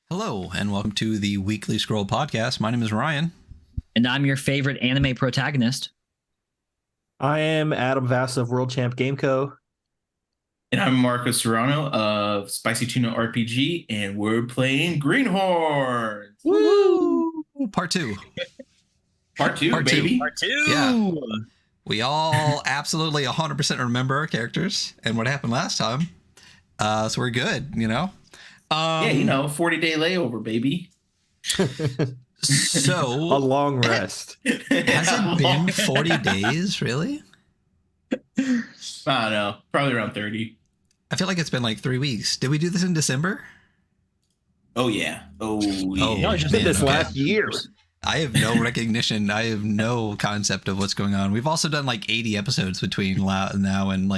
Hello, and welcome to the Weekly Scroll Podcast. My name is Ryan. And I'm your favorite anime protagonist. I am Adam Vass of World Champ Game Co. And I'm Marco Serrano of Spicy Tuna RPG, and we're playing Greenhorns. Woo! Part two. Part two, Part two. baby. Part two. Yeah. We all absolutely 100% remember our characters and what happened last time. So we're good, you know? Yeah, 40-day layover, baby. So A long rest. has it been 40 days, really? I don't know. Probably around 30. I feel like it's been like 3 weeks. Did we do this in December? Oh, yeah. Oh, yeah. Oh, No, I just man, did this okay. last year. I have no recognition. I have no concept of what's going on. We've also done like 80 episodes between now and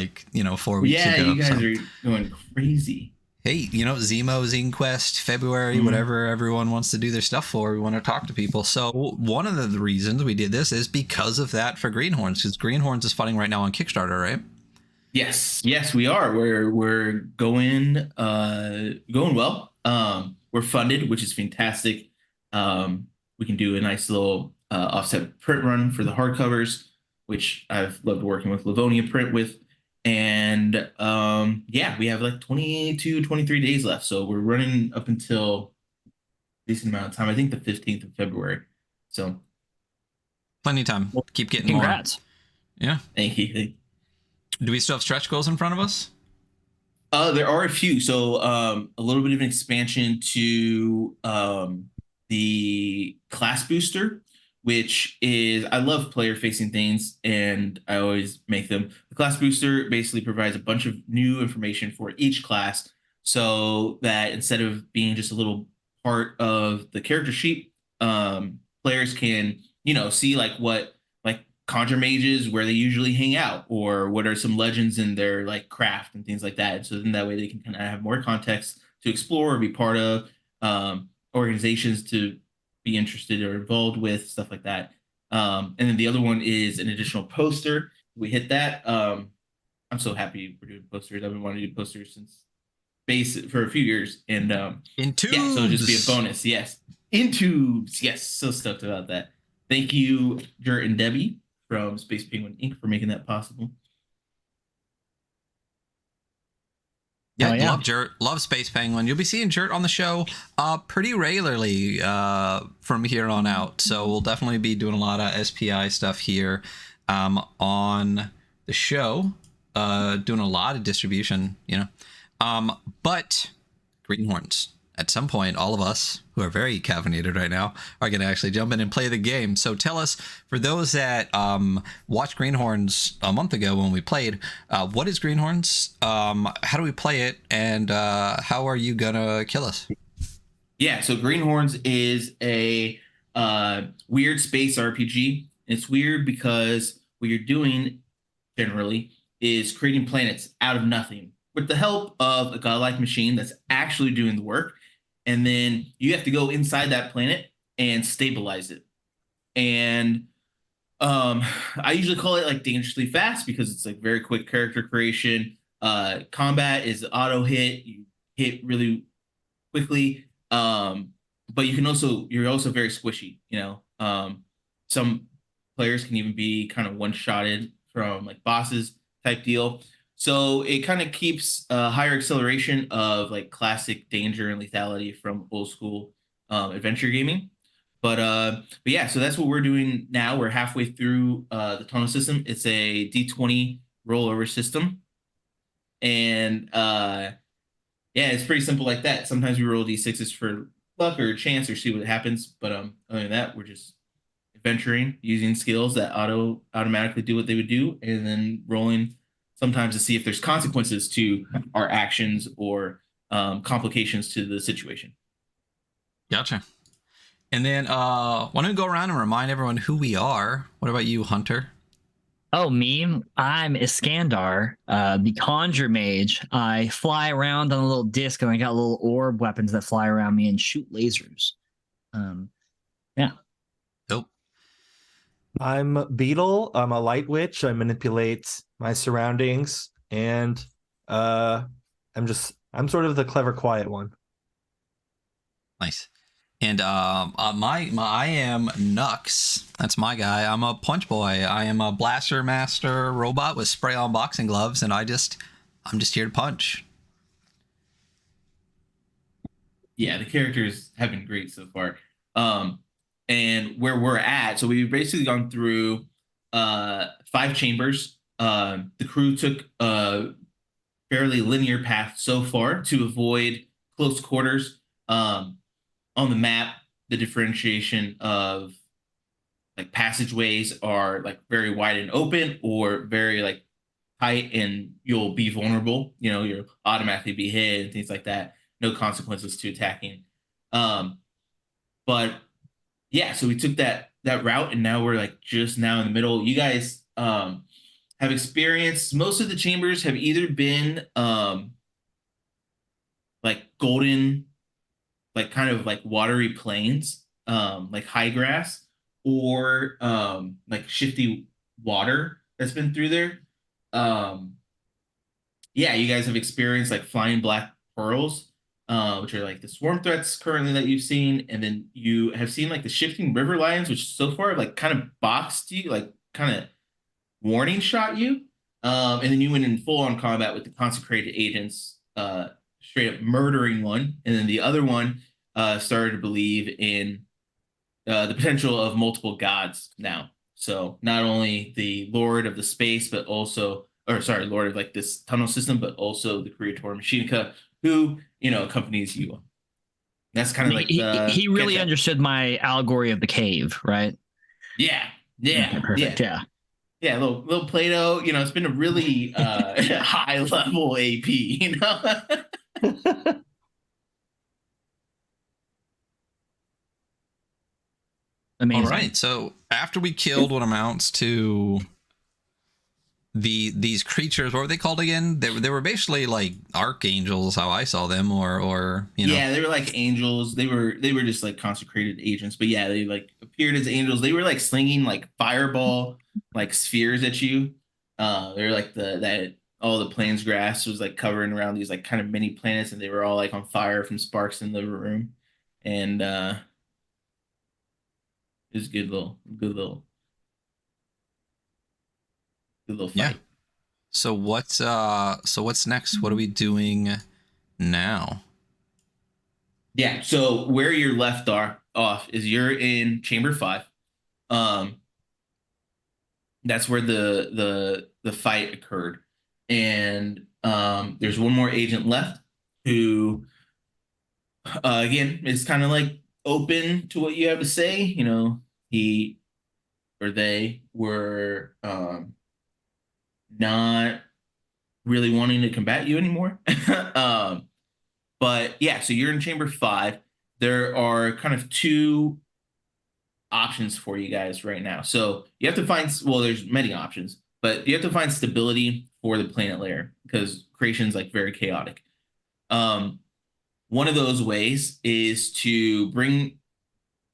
4 weeks Yeah, ago. you guys are going crazy. Hey, Zemo, Zine Quest, February, whatever everyone wants to do their stuff for, we want to talk to people. So one of the reasons we did this is because of that for Greenhorns, because Greenhorns is funding right now on Kickstarter, right? Yes, we are. We're going well. We're funded, which is fantastic. We can do a nice little offset print run for the hardcovers, which I've loved working with Livonia Print with. And we have like 22, 23 days left. So we're running up until a decent amount of time. I think the 15th of February. So Plenty of time. Keep getting Congrats. more. Yeah. thank you. Do we still have stretch goals in front of us? There are a few. So a little bit of an expansion to the class booster, which is, I love player facing things and I always make them. The class booster basically provides a bunch of new information for each class so that instead of being just a little part of the character sheet, players can, see like what conjure mages, where they usually hang out, or what are some legends in their like craft and things like that. So then that way they can kind of have more context to explore or be part of, organizations to be interested or involved with, stuff like that. And then the other one is an additional poster. We hit that. I'm so happy we're doing posters. I've been wanting to do posters since base for a few years. And In tubes. yeah, so it'll just be a bonus. Yes. In tubes. Yes. So stoked about that. Thank you, Jert and Debbie from Space Penguin Inc. for making that possible. Yeah, yeah. love Jert, love Space Penguin. You'll be seeing Jert on the show pretty regularly from here on out. So we'll definitely be doing a lot of SPI stuff here on the show, doing a lot of distribution, but Greenhorns. At some point, all of us who are very caffeinated right now are going to actually jump in and play the game. So tell us, for those that watched Greenhorns a month ago when we played, what is Greenhorns? How do we play it? And how are you going to kill us? Yeah, so Greenhorns is a weird space RPG. It's weird because what you're doing generally is creating planets out of nothing with the help of a godlike machine that's actually doing the work. And then you have to go inside that planet and stabilize it. And I usually call it like dangerously fast because it's like very quick character creation. Combat is auto hit. You hit really quickly. But you're also very squishy, some players can even be kind of one-shotted from like bosses type deal. So it kind of keeps a higher acceleration of like classic danger and lethality from old school adventure gaming. But yeah, so that's what we're doing now. We're halfway through the Tuna system. It's a D20 rollover system. And yeah, it's pretty simple like that. Sometimes we roll D6s for luck or chance or see what happens. But other than that, we're just adventuring, using skills that automatically do what they would do, and then rolling sometimes to see if there's consequences to our actions or complications to the situation. Gotcha. And then why don't we go around and remind everyone who we are? What about you, Hunter? Oh, me? I'm Iskandar, the Conjure Mage. I fly around on a little disc, and I got little orb weapons that fly around me and shoot lasers. Yeah. Nope. I'm Beetle. I'm a light witch. I manipulate my surroundings, and I'm sort of the clever, quiet one. Nice. And I am Nux. That's my guy. I'm a punch boy. I am a blaster master robot with spray on boxing gloves, and I'm just here to punch. Yeah, the characters have been great so far. And where we're at, so we've basically gone through 5 chambers. The crew took a fairly linear path so far to avoid close quarters. On the map, the differentiation of like passageways are like very wide and open or very like tight, and you'll be vulnerable. You'll automatically be hit and things like that. No consequences to attacking. But yeah, so we took that route, and now we're like just now in the middle. You guys have experienced most of the chambers have either been like golden, like kind of like watery plains, like high grass, or like shifty water that's been through there. Yeah, you guys have experienced like flying black pearls, which are like the swarm threats currently that you've seen, and then you have seen like the shifting river lions, which so far have like kind of boxed you, like kind of warning shot you. And then you went in full on combat with the consecrated agents, straight up murdering one, and then the other one started to believe in the potential of multiple gods now. So not only the Lord of the space, but also, or sorry, Lord of like this tunnel system, but also the Creator Machinica, who accompanies you. That's kind of like he really understood my allegory of the cave, right? Yeah, Okay, perfect. Yeah. Yeah, little Plato. It's been a really high level AP. Amazing. All right. So after we killed what amounts to these creatures, what were they called again? They were basically like archangels, how I saw them, or Yeah, they were like angels. They were just like consecrated agents. But yeah, they like appeared as angels. They were like slinging like fireball like spheres at you. They were like that all the plains grass was like covering around these like kind of mini planets, and they were all like on fire from sparks in the room. And it was a good little fight. Yeah. So what's next? What are we doing now? Yeah, so where you're left off is you're in chamber 5. That's where the fight occurred. And there's one more agent left who again is kind of like open to what you have to say. He or they were not really wanting to combat you anymore. But yeah, so you're in chamber 5. There are kind of 2 options for you guys right now. So you have to find, well, there's many options, but you have to find stability for the planet layer because creation's like very chaotic. One of those ways is to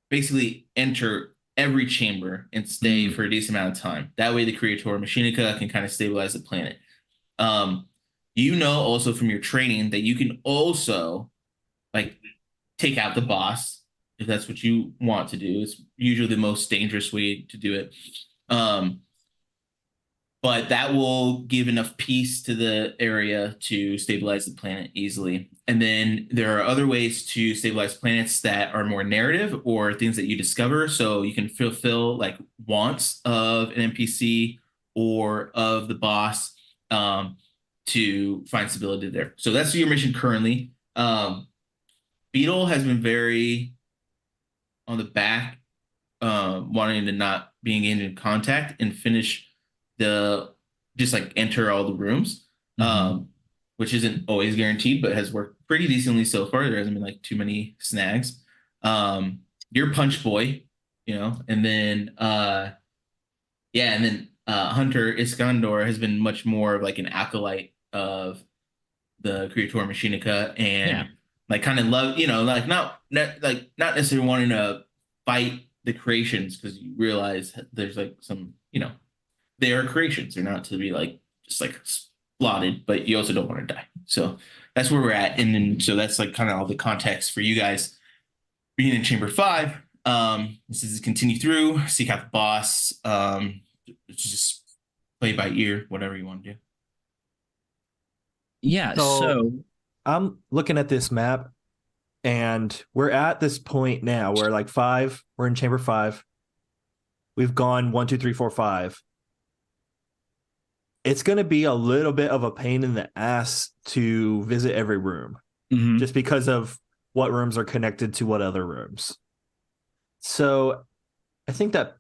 basically enter every chamber and stay for a decent amount of time. That way the Creator Machinica can kind of stabilize the planet. Also from your training that you can also like take out the boss if that's what you want to do. It's usually the most dangerous way to do it. But that will give enough peace to the area to stabilize the planet easily. And then there are other ways to stabilize planets that are more narrative or things that you discover. So you can fulfill like wants of an NPC or of the boss to find stability there. So that's your mission currently. Beetle has been very on the back, wanting to not be engaged in contact and finish just like enter all the rooms, which isn't always guaranteed, but has worked pretty decently so far. There hasn't been like too many snags. You're Punch Boy, and then Hunter Iskandar has been much more of like an acolyte of the Creator Machinica and like kind of love, like not necessarily wanting to fight the creations because you realize there's like some, they are creations. They're not to be like just like slaughtered, but you also don't want to die. So that's where we're at. And then so that's like kind of all the context for you guys. being in chamber 5, this is continue through, seek out the boss, just play by ear, whatever you want to do. Yeah. So I'm looking at this map, and we're at this point now where like 5, we're in chamber 5. We've gone 1, 2, 3, 4, 5. It's going to be a little bit of a pain in the ass to visit every room, just because of what rooms are connected to what other rooms. So I think that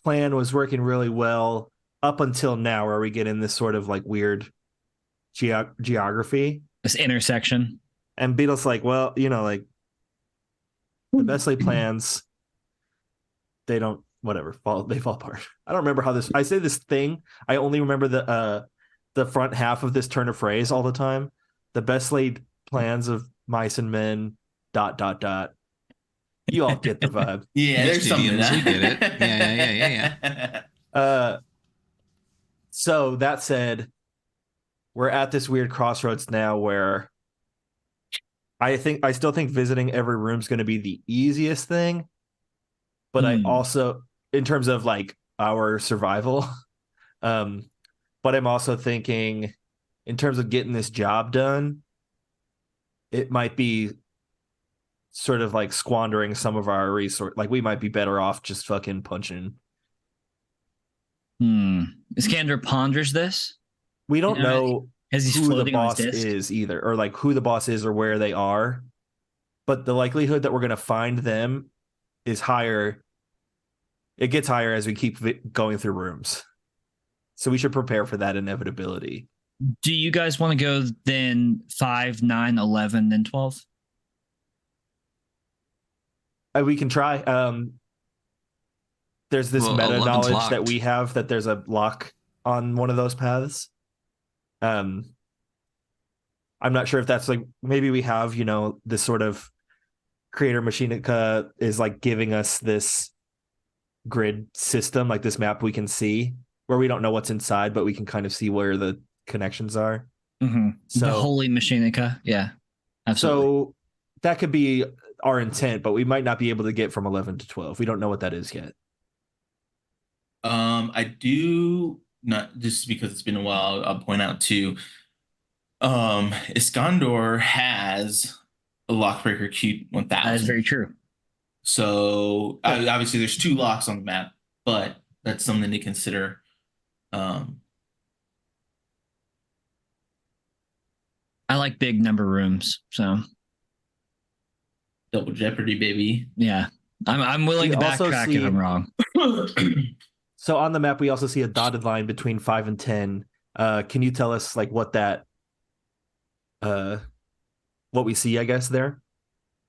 plan was working really well up until now, where we get in this sort of like weird geography. This intersection. And Beetle's like, well, like the best laid plans, they don't, whatever, they fall apart. I don't remember how I say this thing. I only remember the front half of this turn of phrase all the time. The best laid plans of mice and men, ... You all get the vibe. Yeah, there's something to that. We get it. Yeah. So that said, we're at this weird crossroads now where I still think visiting every room is going to be the easiest thing, but I also, in terms of like our survival, but I'm also thinking in terms of getting this job done, it might be sort of like squandering some of our resource. Like we might be better off just fucking punching. Iskander ponders this. We don't know as he's who the floating on boss his disc is either, or like who the boss is or where they are. But the likelihood that we're going to find them is higher. It gets higher as we keep going through rooms. So we should prepare for that inevitability. Do you guys want to go then 5, 9, 11, then 12? We can try. There's this meta 11's knowledge locked. that we have that there's a lock on one of those paths. I'm not sure if that's like, maybe we have, this sort of creator machinica is like giving us this grid system, like this map we can see where we don't know what's inside, but we can kind of see where the connections are. So the holy machinica. Yeah, absolutely. So that could be our intent, but we might not be able to get from 11 to 12. We don't know what that is yet. I do not, just because it's been a while, I'll point out too. Iskandar has a lockbreaker Q1000. That is very true. So obviously there's 2 locks on the map, but that's something to consider. I like big number rooms, so Double Jeopardy, baby. yeah, I'm willing to backtrack if I'm wrong. So on the map, we also see a dotted line between 5 and 10. Can you tell us like what we see, I guess, there?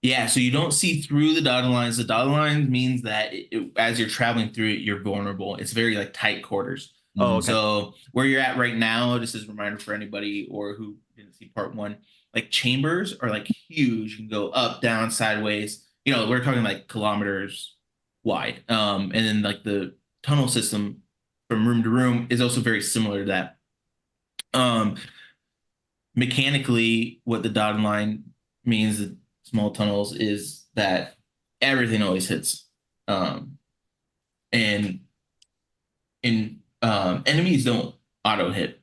Yeah, so you don't see through the dotted lines. The dotted line means that as you're traveling through it, you're vulnerable. It's very like tight quarters. Oh, okay. So where you're at right now, just as a reminder for anybody or who didn't see part 1, like chambers are like huge. You can go up, down, sideways. We're talking like kilometers wide. And then like the tunnel system from room to room is also very similar to that. Mechanically, what the dotted line means that small tunnels is that everything always hits. And enemies don't auto hit.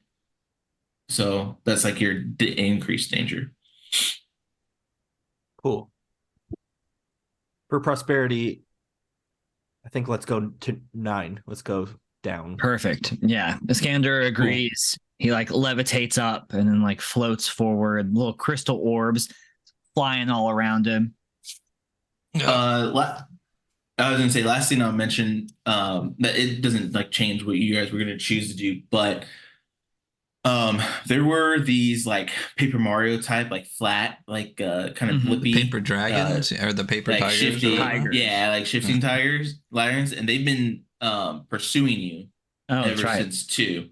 So that's like your increased danger. Cool. For prosperity, I think let's go to 9. Let's go down. Perfect. Yeah. Iskander agrees. Cool. He like levitates up and then like floats forward. Little crystal orbs flying all around him. I was gonna say, last thing I'll mention, that it doesn't like change what you guys were gonna choose to do, but there were these like Paper Mario type, like flat, like kind of flippy paper dragons or the paper like tigers. Tigers. Yeah, like shifting tigers, lions, and they've been pursuing you ever since 2.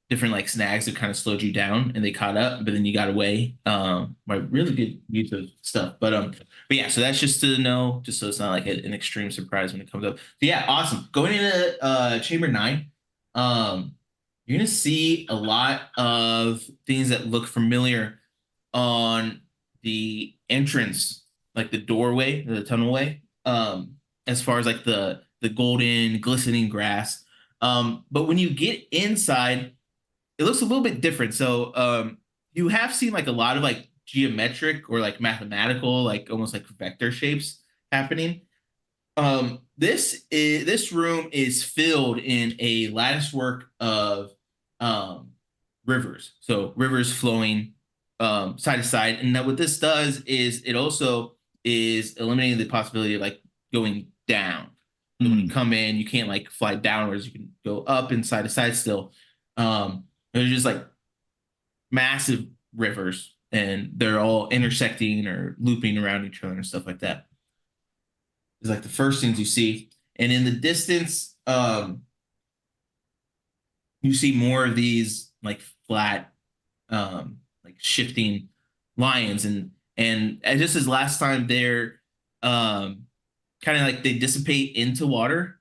Different like snags have kind of slowed you down, and they caught up, but then you got away. By really good use of stuff, but yeah. So that's just to know, just so it's not like an extreme surprise when it comes up. So yeah, awesome. Going into Chamber 9, you're gonna see a lot of things that look familiar on the entrance like the doorway, the tunnelway, as far as like the golden glistening grass. But when you get inside, it looks a little bit different. So you have seen like a lot of like geometric or like mathematical, like almost like vector shapes happening. This room is filled in a lattice work of rivers. So rivers flowing side to side. And now what this does is it also is eliminating the possibility of like going down. So when you come in, you can't like fly downwards. You can go up and side to side still. There's just like massive rivers, and they're all intersecting or looping around each other and stuff like that. It's like the first things you see. And in the distance, you see more of these like flat, like shifting lines. And just as last time, they're kind of like they dissipate into water,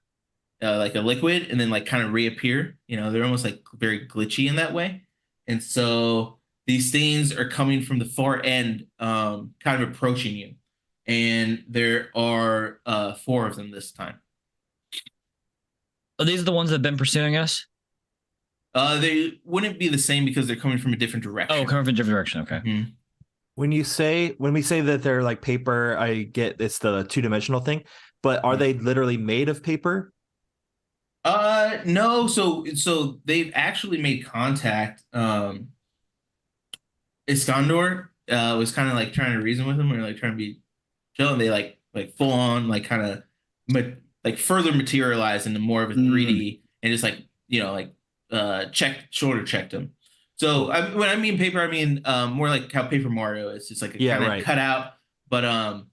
like a liquid, and then like kind of reappear. They're almost like very glitchy in that way. And so these things are coming from the far end, kind of approaching you. And there are 4 of them this time. Oh, these are the ones that have been pursuing us? They wouldn't be the same because they're coming from a different direction. Oh, coming from a different direction. Okay. Mm-hmm. When we say that they're like paper, I get it's the 2-dimensional thing, but are they literally made of paper? No. So they've actually made contact. Iskandar was kind of like trying to reason with them, or like trying to be chill, and they like full on like kind of like further materialize into more of a 3D, and just like shoulder checked them. So when I mean paper, I mean more like how Paper Mario is, just like a kind of cut out, but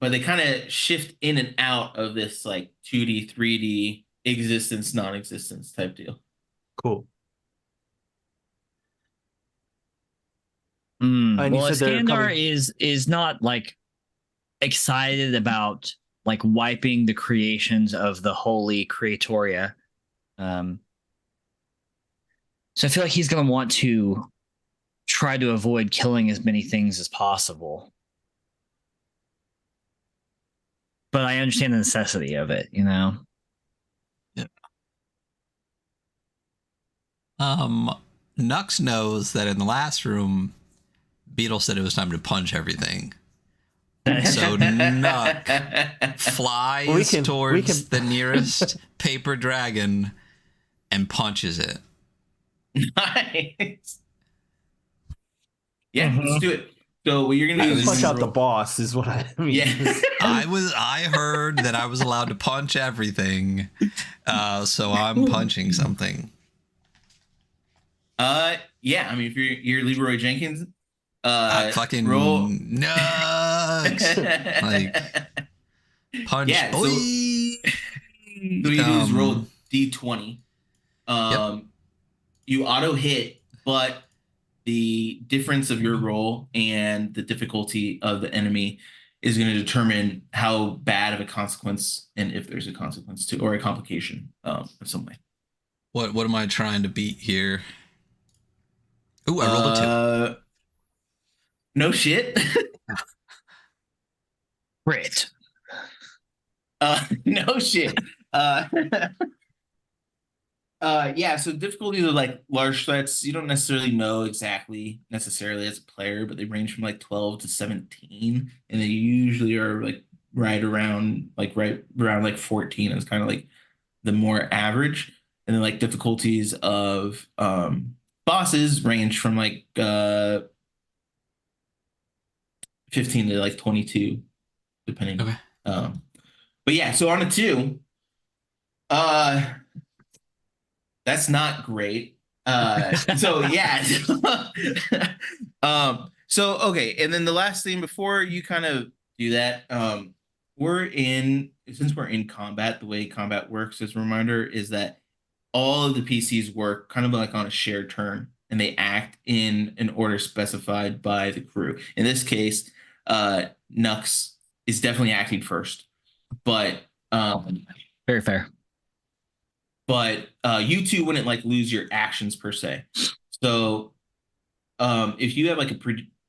they kind of shift in and out of this like 2D, 3D existence, non-existence type deal. Cool. Well, Iskandar is not like excited about like wiping the creations of the holy Creatoria. So I feel like he's going to want to try to avoid killing as many things as possible. But I understand the necessity of it, Yeah. Nux knows that in the last room, Beetle said it was time to punch everything. So Nuck flies towards the nearest paper dragon and punches it. Nice. Yeah, let's do it. So what you're gonna do is punch out the boss, is what I mean. Yeah. I heard that I was allowed to punch everything, so I'm punching something. Yeah. I mean, if you're Leroy Jenkins, fucking roll nuts. Like punch, boy. So you do is roll D20. You auto hit, but the difference of your roll and the difficulty of the enemy is going to determine how bad of a consequence, and if there's a consequence to, or a complication of some way. What am I trying to beat here? Ooh, I rolled a 2. No shit. Crit. No shit. Yeah, so difficulties are like large threats. You don't necessarily know exactly necessarily as a player, but they range from like 12 to 17, and they usually are like right around like 14 is kind of like the more average. And then like difficulties of bosses range from like 15 to like 22, depending. Okay. But yeah, so on a 2, that's not great. So yeah. So okay, and then the last thing before you kind of do that, since we're in combat, the way combat works, as a reminder, is that all of the PCs work kind of like on a shared turn, and they act in an order specified by the crew. In this case, Nux is definitely acting first, but very fair. But you two wouldn't like lose your actions per se. So if you have like a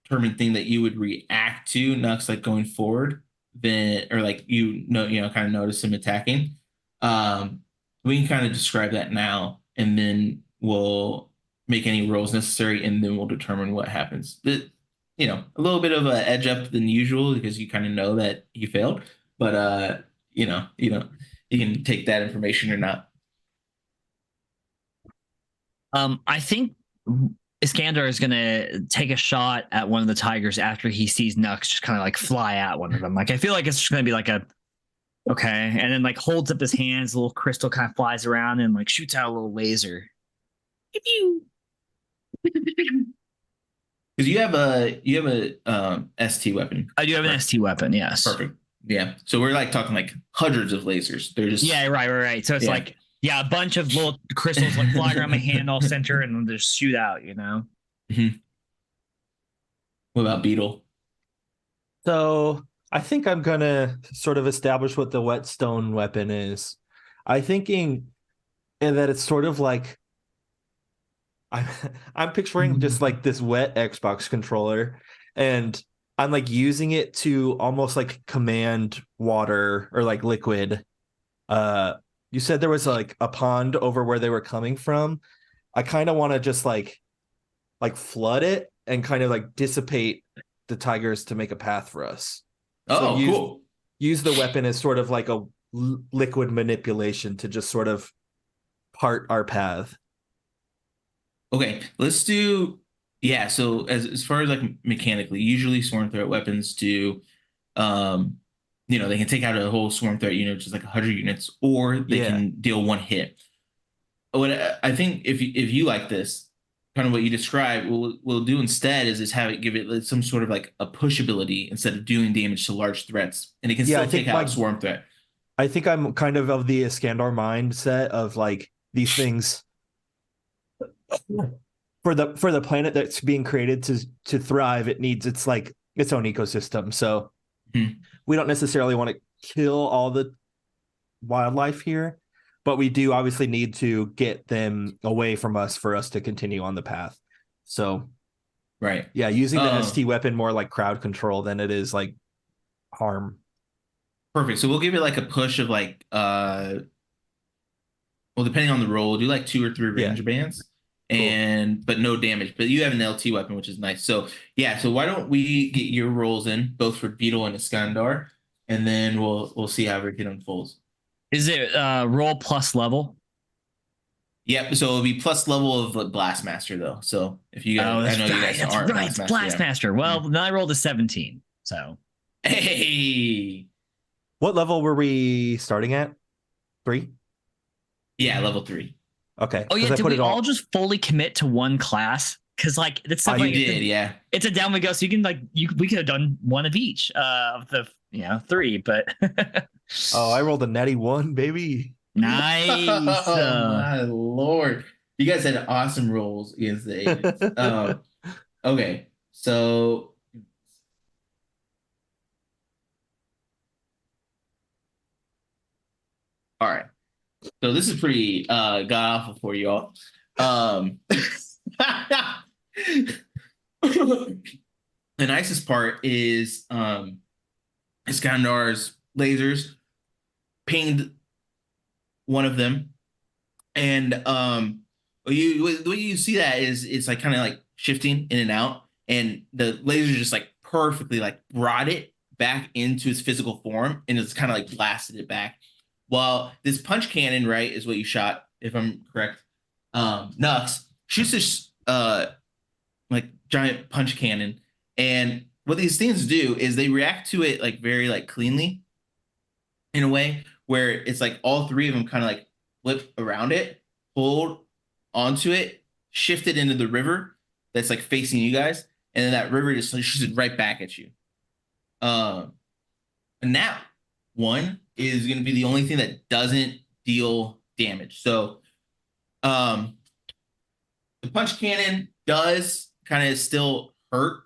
predetermined thing that you would react to next, like going forward, then or like kind of notice him attacking. We can kind of describe that now, and then we'll make any rolls necessary, and then we'll determine what happens. But, a little bit of a edge up than usual because you kind of know that you failed, but you can take that information or not. I think Iskandar is gonna take a shot at one of the tigers after he sees Nux just kind of like fly at one of them. Like I feel like it's just gonna be like okay, and then like holds up his hands, a little crystal kind of flies around and like shoots out a little laser. Because you have a ST weapon. I do have an ST weapon, yes. Perfect. Yeah. So we're like talking like hundreds of lasers. They're just right. So it's like a bunch of little crystals like flying around my hand all center and then just shoot out, Mm-hmm. What about Beetle? So I think I'm gonna sort of establish what the whetstone weapon is. I'm thinking that it's sort of like I'm picturing just like this wet Xbox controller, and I'm like using it to almost like command water or like liquid. You said there was like a pond over where they were coming from. I kind of want to just like flood it and kind of like dissipate the tigers to make a path for us. Oh, cool. Use the weapon as sort of like a liquid manipulation to just sort of part our path. Okay, let's do so as far as like mechanically, usually swarm threat weapons do they can take out a whole swarm threat unit, which is like 100 units, or they can deal one hit. What I think if you like this, kind of what you described, we'll do instead is have it give it some sort of like a push ability instead of doing damage to large threats, and it can still take out swarm threat. I think I'm kind of the Iskandar mindset of like these things for the planet that's being created to thrive. It needs its own ecosystem. So we don't necessarily want to kill all the wildlife here, but we do obviously need to get them away from us for us to continue on the path. So, right. Yeah, using the ST weapon more like crowd control than it is like harm. Perfect. So we'll give it like a push of like, depending on the roll, we'll do like 2 or 3 ranger bands. But no damage. But you have an LT weapon, which is nice. So so why don't we get your rolls in, both for Beetle and Iskandar, and then we'll see how everything unfolds. Is it roll plus level? Yep. So it'll be plus level of Blastmaster though. So if you guys, I know you guys aren't Blastmaster. Blastmaster. Well, then I rolled a 17. So hey, what level were we starting at? 3? Yeah, level 3. Okay. Oh yeah, did we all just fully commit to one class? Because like it's you did, it's a down we go. So you can we could have done one of each of the 3, but I rolled a natty 1, baby. Nice. Oh my lord, you guys had awesome rolls against the agents. Okay, so all right. So this is pretty god awful for you all. The nicest part is Iskandar's lasers pinged one of them, and the way you see that is it's like kind of like shifting in and out, and the laser just like perfectly like brought it back into its physical form, and it's kind of like blasted it back. Well, this punch cannon, right, is what you shot, if I'm correct. Nux shoots this like giant punch cannon, and what these things do is they react to it like very like cleanly, in a way where it's like all 3 of them kind of like flip around it, hold onto it, shift it into the river that's like facing you guys, and then that river just shoots it right back at you. And now 1 is going to be the only thing that doesn't deal damage. So the punch cannon does kind of still hurt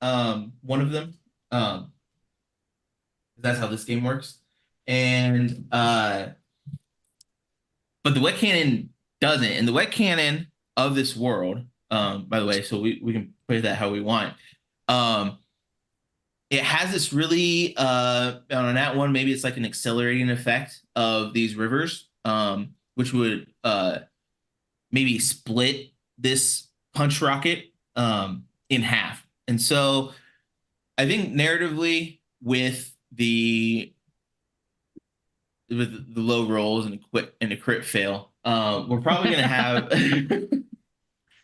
one of them. That's how this game works. And but the wet cannon doesn't. And the wet cannon of this world, by the way, so we can put that how we want. It has this really on that one, maybe it's like an accelerating effect of these rivers, which would maybe split this punch rocket in half. And so I think narratively with the low rolls and a crit fail, we're probably gonna have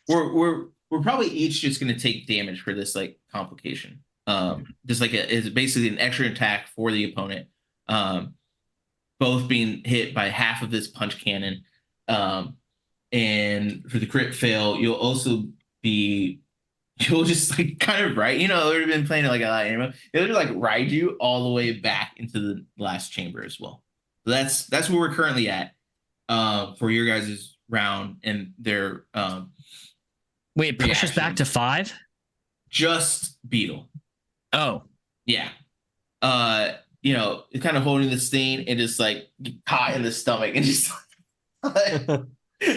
we're probably each just gonna take damage for this like complication. Just like it's basically an extra attack for the opponent. Both being hit by half of this punch cannon. And for the crit fail, you'll just like kind of ride, they've been playing it like a lot of anime. They'll just like ride you all the way back into the last chamber as well. So that's where we're currently at for your guys' round and their Wait, push us back to 5? Just Beetle. Oh. Yeah. It's kind of holding this thing and just like caught in the stomach and just like,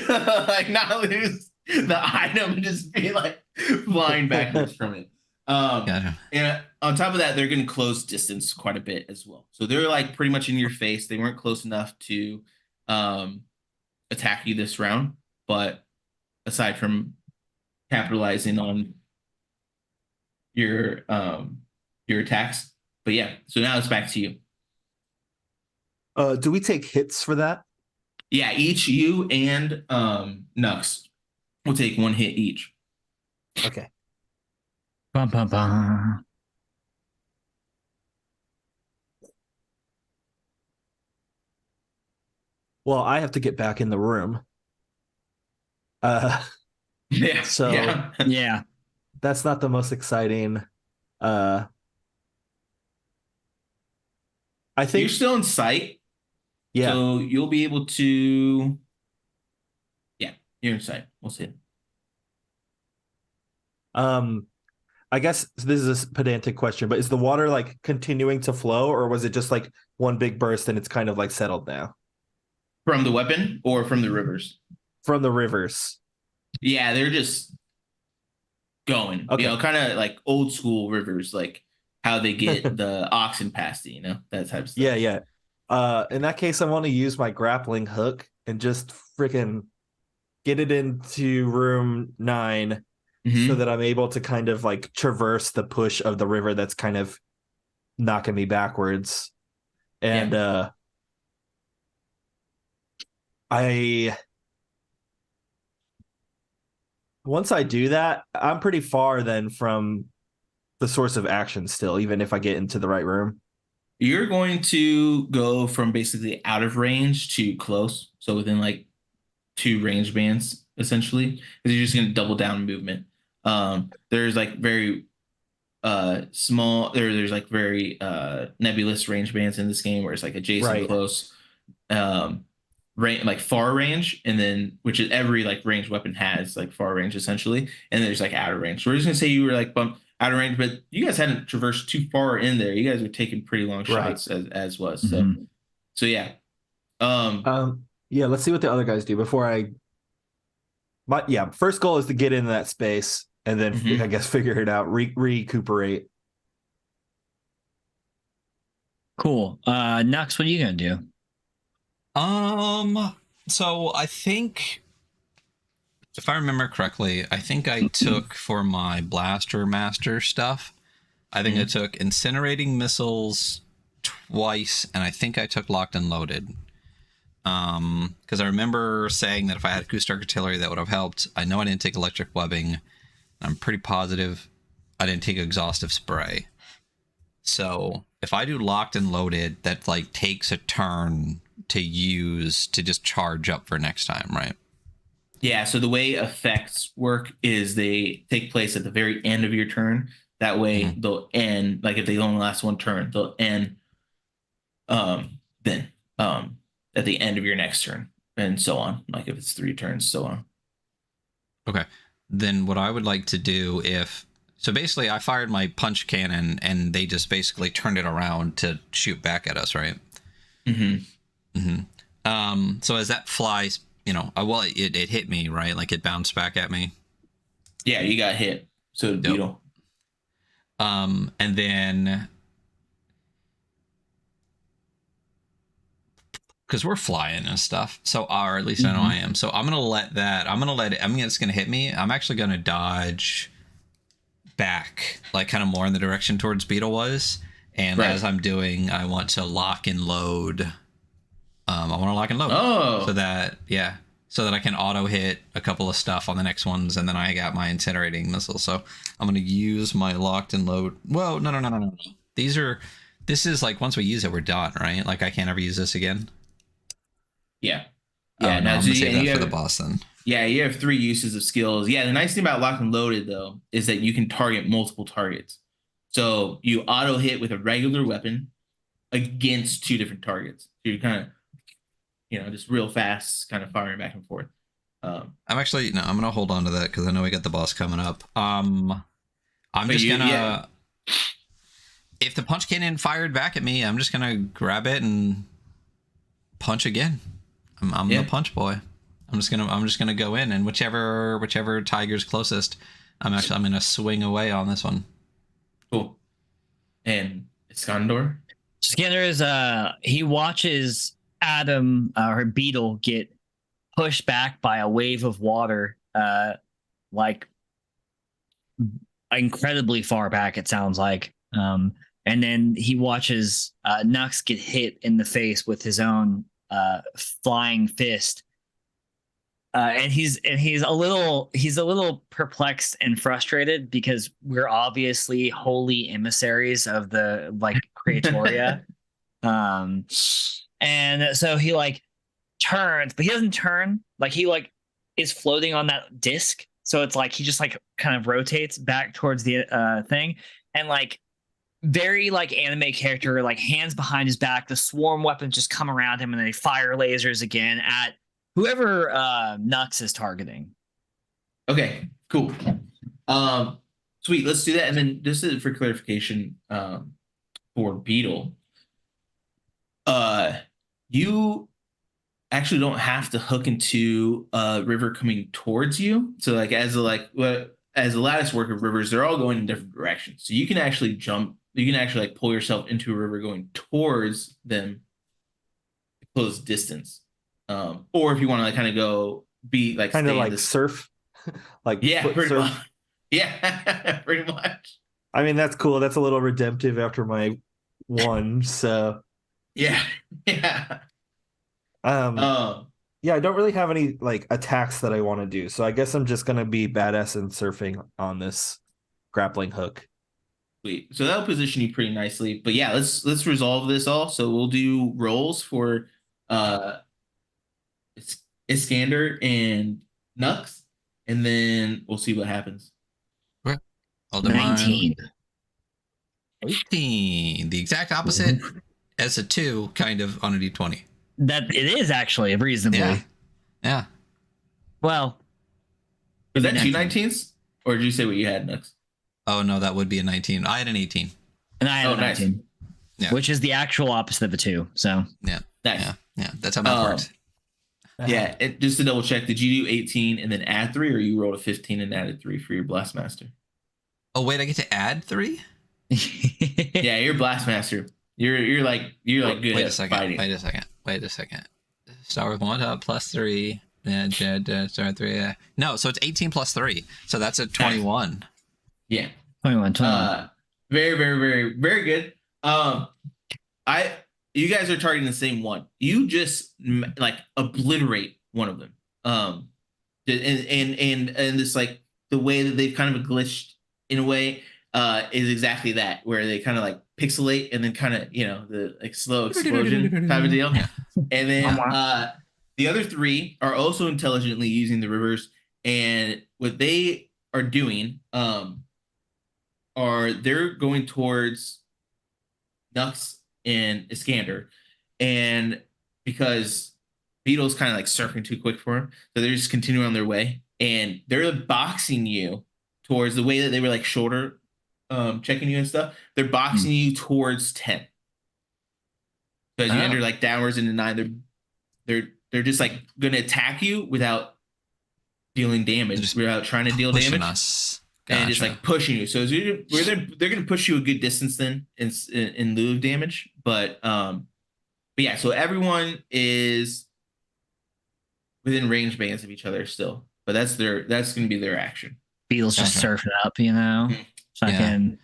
like not lose the item and just be like flying backwards from it. Gotcha. And on top of that, they're getting close distance quite a bit as well. So they're like pretty much in your face. They weren't close enough to attack you this round, but aside from capitalizing on your attacks. But yeah, so now it's back to you. Do we take hits for that? Yeah, each you and Nux will take 1 hit each. Okay. Bum, bum, bum. Well, I have to get back in the room. Yeah. So yeah. Yeah. that's not the most exciting. I think You're still in sight. Yeah. So you'll be able to. Yeah, you're in sight. We'll see. I guess this is a pedantic question, but is the water like continuing to flow, or was it just like one big burst and it's kind of like settled now? From the weapon or from the rivers? From the rivers. Yeah, they're just going. Okay. Kind of like old school rivers, like how they get the oxen past it, that type of stuff. Yeah. In that case, I want to use my grappling hook and just freaking get it into room 9 so that I'm able to kind of like traverse the push of the river that's kind of knocking me backwards. And once I do that, I'm pretty far then from the source of action still, even if I get into the right room. You're going to go from basically out of range to close. So within like 2 range bands, essentially, because you're just going to double down movement. There's like very small, there's like very nebulous range bands in this game where it's like adjacent, Right. close, like far range, and then which is every like ranged weapon has like far range essentially, and there's like outer range. So we're just gonna say you were like bumped out of range, but you guys hadn't traversed too far in there. You guys were taking pretty long shots as was. So yeah. Yeah, let's see what the other guys do before first goal is to get into that space and then I guess figure it out, recuperate. Cool. Nux, what are you gonna do? So I think, if I remember correctly, I think I took for my blaster master stuff, I think I took incinerating missiles twice, and I think I took locked and loaded. Because I remember saying that if I had acoustic artillery, that would have helped. I know I didn't take electric webbing. I'm pretty positive I didn't take exhaustive spray. So if I do locked and loaded, that like takes a turn to use to just charge up for next time, right? Yeah, so the way effects work is they take place at the very end of your turn. That way they'll end, like if they only last 1 turn, they'll end then at the end of your next turn, and so on. Like if it's 3 turns, so on. Okay. Then what I would like to do so basically I fired my punch cannon and they just basically turned it around to shoot back at us, right? So as that flies, it hit me, right? Like it bounced back at me. Yeah, you got hit. So Beetle. And then because we're flying and stuff, so or at least I know I am. So I'm gonna let that. I'm just gonna hit me. I'm actually gonna dodge back, like kind of more in the direction towards Beetle was. And as I'm doing, I want to lock and load. I want to lock and load. Oh. So that I can auto hit a couple of stuff on the next ones, and then I got my incinerating missile. So I'm gonna use my locked and load. Whoa, no. This is like once we use it, we're done, right? Like I can't ever use this again. Yeah. Yeah. No, I'm gonna save that for the boss then. Yeah, you have 3 uses of skills. Yeah, the nice thing about locked and loaded though is that you can target multiple targets. So you auto hit with a regular weapon against 2 different targets. So you're kind of, just real fast, kind of firing back and forth. I'm gonna hold on to that because I know we got the boss coming up. I'm just gonna. If the punch cannon fired back at me, I'm just gonna grab it and punch again. I'm the punch boy. I'm just gonna go in, and whichever tiger's closest, I'm gonna swing away on this one. Cool. And Iskandar? Iskandar is he watches Adam or Beetle get pushed back by a wave of water, like incredibly far back, it sounds like. And then he watches Nux get hit in the face with his own flying fist. And he's a little perplexed and frustrated because we're obviously holy emissaries of the Creatoria. And so he turns, but he doesn't turn. He is floating on that disc. So it's he just kind of rotates back towards the thing, and very anime character, hands behind his back, the swarm weapons just come around him and they fire lasers again at whoever Nux is targeting. Okay, cool. Sweet, let's do that. And then just for clarification, for Beetle, you actually don't have to hook into a river coming towards you. So as a lattice work of rivers, they're all going in different directions. So you can actually jump. You can actually pull yourself into a river going towards them, close distance. Or if you want to kind of go be kind of surf, pretty surf. much. Yeah, pretty much. I mean, that's cool. That's a little redemptive after my one. So yeah. Yeah, I don't really have any attacks that I want to do. So I guess I'm just gonna be badass and surfing on this grappling hook. Sweet. So that'll position you pretty nicely. But yeah, let's resolve this all. So we'll do rolls for Iskandar and Nux, and then we'll see what happens. Okay. 19. 18. The exact opposite as a 2, kind of on a d20. That it is actually reasonably. Yeah. Well, was that 2 19s, or did you say what you had, Nux? Oh no, that would be a 19. I had an 18. And I had a 19. Nice. Yeah. Which is the actual opposite of a 2. So yeah. Nice. Yeah. That's how math works. Yeah, just to double check, did you do 18 and then add 3, or you rolled a 15 and added 3 for your Blastmaster? Oh wait, I get to add 3? Yeah, you're Blastmaster. You're good Wait at fighting. Wait a second. Start with 1 up plus 3. Start 3. No, so it's 18 plus 3. So that's a 21. Yeah. 21. Very, very, very, very good. You guys are targeting the same one. You just obliterate one of them. And this the way that they've kind of glitched in a way is exactly that, where they kind of pixelate and then kind of the slow explosion type of deal. And then the other 3 are also intelligently using the rivers, and what they are doing are they're going towards Nux and Iskandar, and because Beetle's kind of surfing too quick for him, so they're just continuing on their way, and they're boxing you towards the way that they were shoulder checking you and stuff. They're boxing you towards 10. So as you enter downwards into 9, they're just gonna attack you without dealing damage, without trying to deal damage. Us. and it's Gotcha. like pushing you. So they're going to push you a good distance then in lieu of damage. But yeah, so everyone is within range bands of each other still. But that's going to be their action. Beetle's just Okay. surfing up, you know, Mhm. fucking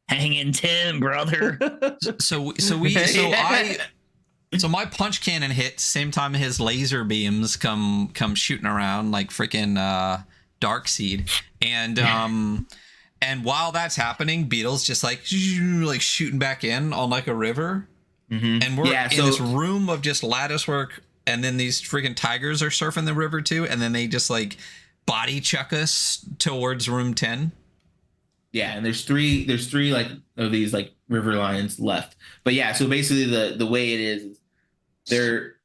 hanging Tim, brother. So my punch cannon hits same time his laser beams come shooting around like freaking Darkseid, and while that's happening, Beetle's just like shooting back in on like a river, and we're in this room of just lattice work, and then these freaking tigers are surfing the river too, and then they just like body chuck us towards room 10. Yeah, and there's three like of these like river lions left. But yeah, so basically the way it is they're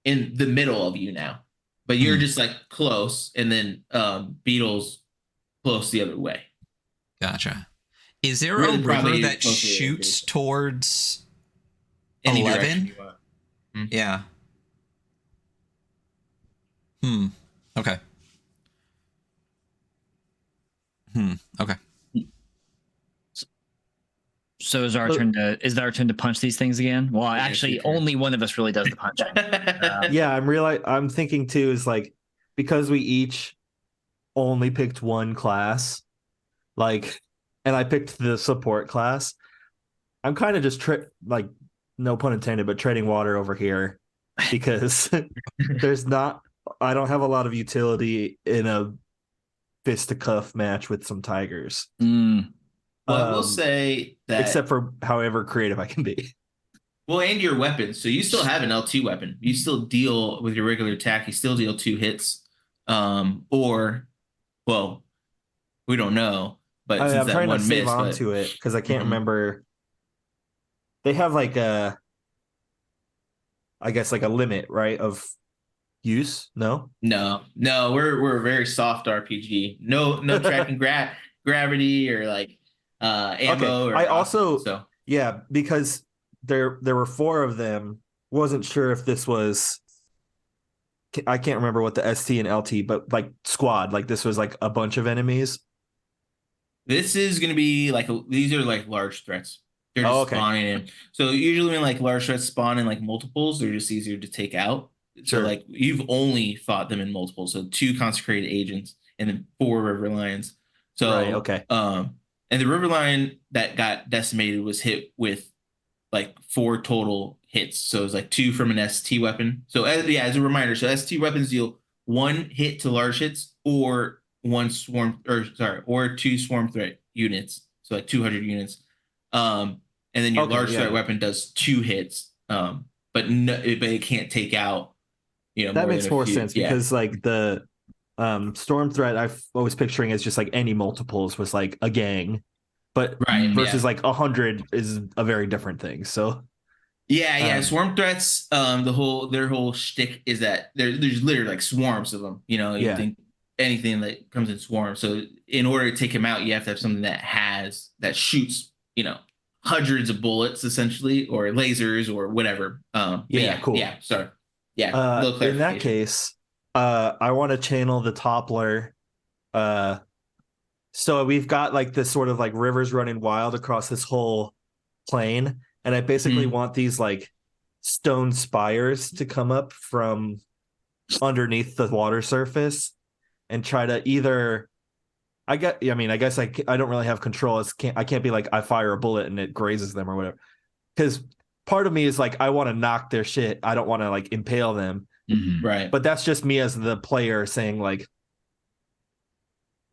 in the middle of you now. But you're just like close, and then Beetle's close the other way. Gotcha. Is there Really a river probably that closer to shoots towards Any 11? direction you want. Yeah. Okay. Okay. So is our turn to punch these things again? Well, Yeah, actually, it's your turn. only one of us really does the punching. Yeah, I'm thinking too is like because we each only picked one class, like, and I picked the support class. I'm kind of just like, no pun intended, but treading water over here because I don't have a lot of utility in a fisticuff match with some tigers. Well, I will say that except for however creative I can be. well, and your weapons. So you still have an L2 weapon. You still deal with your regular attack. You still deal 2 hits. Or, well, we don't know. But I'm trying to save miss, on to it because I can't remember. They have like I guess like a limit, right, of use? No, we're a very soft RPG. No tracking gravity or like ammo. Okay. Or I also so yeah, because there were 4 of them. Wasn't sure if this was. I can't remember what the ST and LT, but like squad, like this was like a bunch of enemies. this is going to be like these are like large threats. They're just spawning in. So usually when like large threats spawn in like multiples, they're just easier to take out. Sure. So like you've only fought them in multiples. So 2 consecrated agents and then 4 river lions. So Right, okay. And the river lion that got decimated was hit with like 4 total hits. So it was like 2 from an ST weapon. So as a reminder, so ST weapons deal 1 hit to large hits or 2 swarm threat units. So like 200 units. And then your large threat weapon does 2 hits. But it can't take out, that makes more sense because like the storm threat I was picturing as just like any multiples was like a gang, but versus like 100 is a very different thing. So swarm threats, their whole shtick is that there's literally like swarms of them. You think anything that comes in swarms. So in order to take him out, you have to have something that shoots, hundreds of bullets essentially, or lasers or whatever. Cool. Yeah, sorry. Yeah, in that case, I want to channel the toppler. So we've got like this sort of like rivers running wild across this whole plane, and I basically want these like stone spires to come up from underneath the water surface and try to either. I guess I don't really have control. I can't be like I fire a bullet and it grazes them or whatever. Because part of me is like I want to knock their shit. I don't want to like impale them. Right. But that's just me as the player saying like,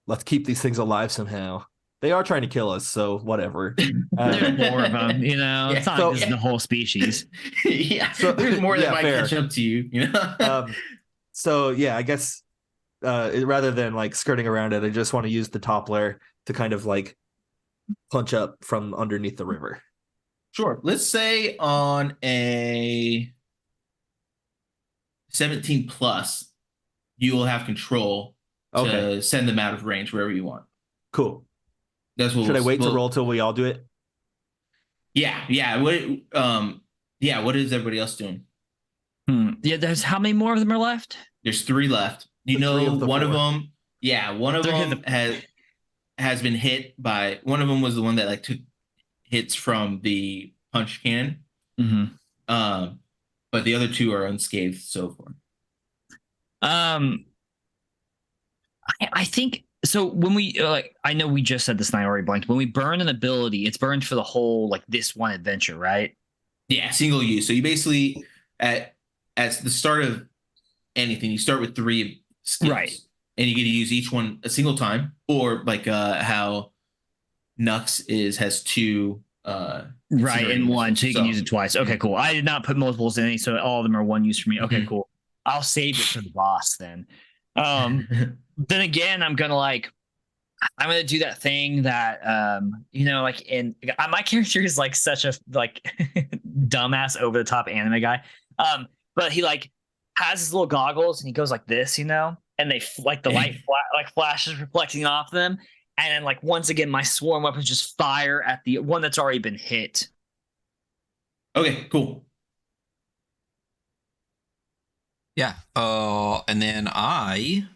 let's keep these things alive somehow. They are trying to kill us, so whatever. There's more of them, It's not like this is the whole species. So there's more that might catch up to you, So yeah, I guess rather than like skirting around it, I just want to use the toppler to kind of like punch up from underneath the river. Sure. Let's say on a 17 plus, you will have control to send them out of range wherever you want. Cool. That's what Should I wait to roll till we all do it? Yeah. What is everybody else doing? Yeah, there's how many more of them are left? There's 3 left. One of them. Yeah, one of them has. has been hit by one of them was the one that like took hits from the punch cannon. Mm-hmm. But the other two are unscathed so far. I think so. When we like, I know we just said this, and I already blanked. When we burn an ability, it's burned for the whole like this one adventure, right? Yeah, single use. So you basically at the start of anything, you start with 3 skills, Right? And you get to use each one a single time, or like how Nux has 2. Right, in one, so you can use it twice. Okay, cool. I did not put multiples in any, so all of them are one use for me. Okay, cool. I'll save it for the boss then. Then again, I'm gonna do that thing that like in my character is like such a like dumbass over the top anime guy. But he like has his little goggles and he goes like this, and they like the light flashes reflecting off them. And then, like, once again, my swarm weapons just fire at the one that's already been hit. Okay, cool. Yeah. And then I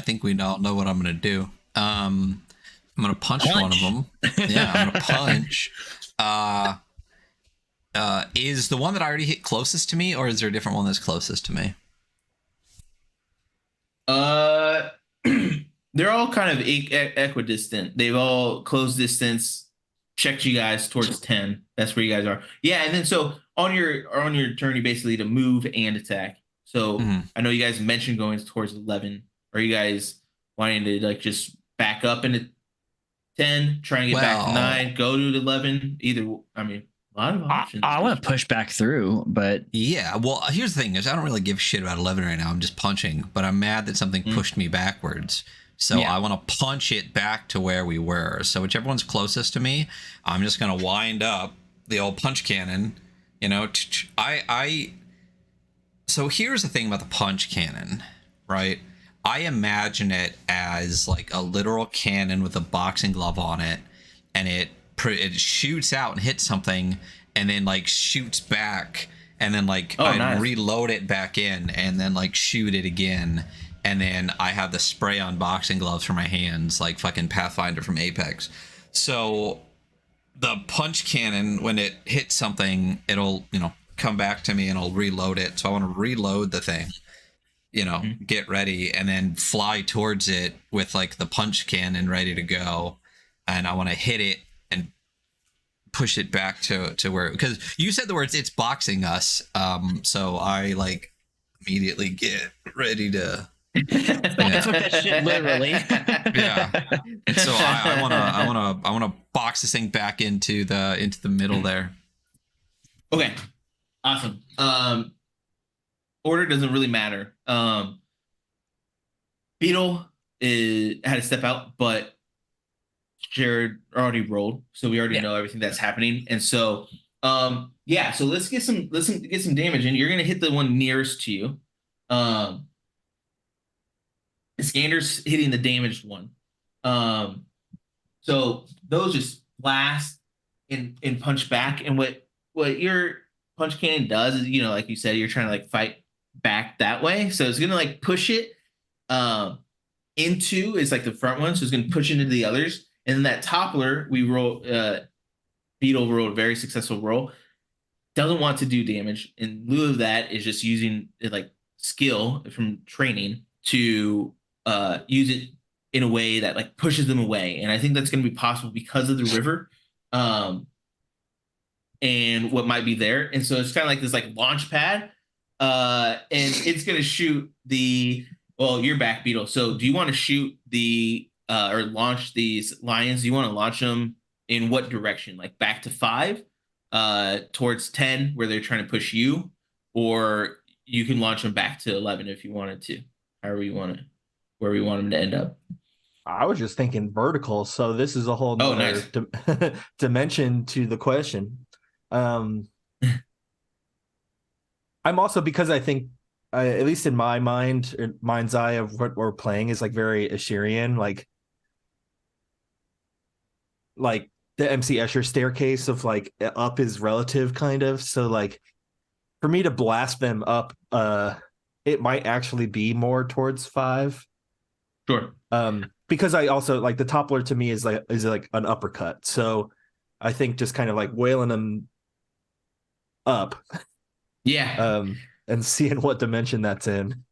think we all know what I'm going to do. I'm going to punch one of them. Yeah, I'm going to punch. Is the one that I already hit closest to me, or is there a different one that's closest to me? They're all kind of equidistant. They've all close distance checked you guys towards 10. That's where you guys are. Yeah, and then so on your turn, you basically to move and attack. So I know you guys mentioned going towards 11. Are you guys wanting to like just back up into 10, try and get back to 9, go to 11? Either, I mean, a lot of options. I want to push back through, but yeah. Well, here's the thing: is I don't really give a shit about 11 right now. I'm just punching, but I'm mad that something pushed me backwards. So I want to punch it back to where we were. So whichever one's closest to me, I'm just gonna wind up the old punch cannon. So here's the thing about the punch cannon, right? I imagine it as like a literal cannon with a boxing glove on it, and it shoots out and hits something, and then like shoots back, and then like I reload it back in, and then like shoot it again, and then I have the spray on boxing gloves for my hands, like fucking Pathfinder from Apex. So the punch cannon, when it hits something, it'll come back to me and I'll reload it. So I want to reload the thing, get ready, and then fly towards it with like the punch cannon ready to go, and I want to hit it and push it back to where, because you said the words "it's boxing us," so I like immediately get ready to. I took that shit literally. Yeah. So I wanna box this thing back into the middle there. Okay. Awesome. Order doesn't really matter. Beetle had to step out, but Jared already rolled, so we already know everything that's happening. And so so let's get some damage in. You're gonna hit the one nearest to you. Iskander's hitting the damaged one. So those just blast and punch back. And what your punch cannon does is, like you said, you're trying to like fight back that way. So it's gonna like push it into is like the front one. So it's gonna push into the others. And then that toppler, we roll Beetle rolled a very successful roll. Doesn't want to do damage. In lieu of that is just using like skill from training to use it in a way that like pushes them away, and I think that's going to be possible because of the river and what might be there. And so it's kind of like this like launch pad, and it's going to shoot you're back, Beetle. So do you want to shoot or launch these lions? Do you want to launch them in what direction? Like back to 5, towards 10 where they're trying to push you, or you can launch them back to 11 if you wanted to, however you want to. Where we want them to end up. I was just thinking vertical, so this is a whole nother dimension to the question. I'm also, because I think, at least in my mind's eye of what we're playing is like very Asherian, like the MC Escher staircase of like up is relative kind of. So like for me to blast them up it might actually be more towards 5. Sure. Because I also like the toppler to me is like an uppercut. So I think just kind of like whaling them up, Yeah. and seeing what dimension that's in.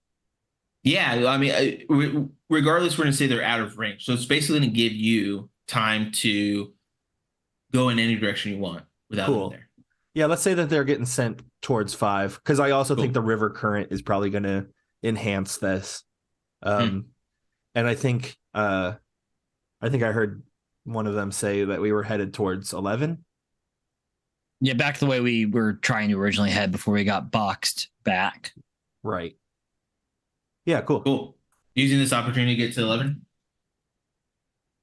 Yeah. I mean, regardless, we're going to say they're out of range. So it's basically going to give you time to go in any direction you want without Cool. them there. Yeah, let's say that they're getting sent towards 5 because I also think the river current is probably going to enhance this. And I think I heard one of them say that we were headed towards 11. Yeah, back the way we were trying to originally head before we got boxed back. Right. Yeah, cool. Cool. Using this opportunity to get to 11.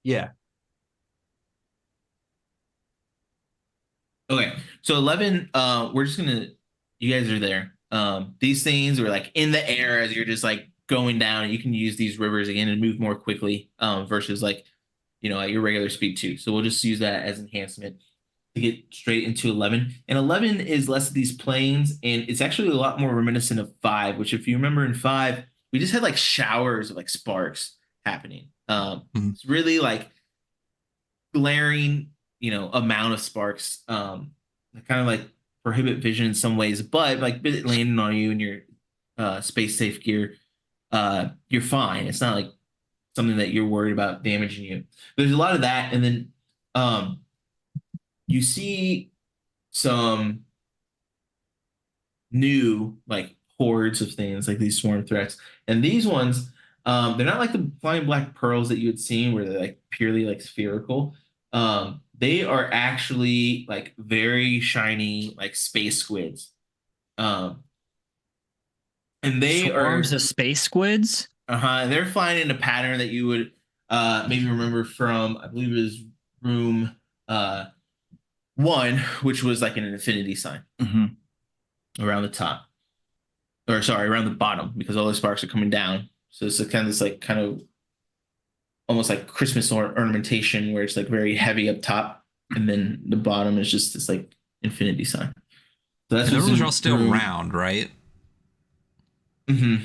Yeah. Okay, so 11, we're just gonna, you guys are there. These things are like in the air as you're just like going down, and you can use these rivers again and move more quickly, versus like, at your regular speed too. So we'll just use that as enhancement to get straight into 11. And 11 is less of these planes, and it's actually a lot more reminiscent of 5, which if you remember in 5, we just had like showers of like sparks happening. It's really like glaring, amount of sparks, kind of like prohibit vision in some ways, but like it landing on you in your space safe gear, you're fine. It's not like something that you're worried about damaging you. There's a lot of that, and then you see some new like hordes of things like these swarm threats, and these ones, they're not like the flying black pearls that you had seen where they're like purely like spherical. They are actually like very shiny, like space squids. And they Swarms of space squids. They're flying in a pattern that you would maybe remember from, I believe it was room 1, which was like an infinity sign around the top, or sorry, around the bottom, because all the sparks are coming down. So it's kind of almost like Christmas ornamentation where it's like very heavy up top, and then the bottom is just this like infinity sign. So that's and what's those in are all still room. round, right? Yeah,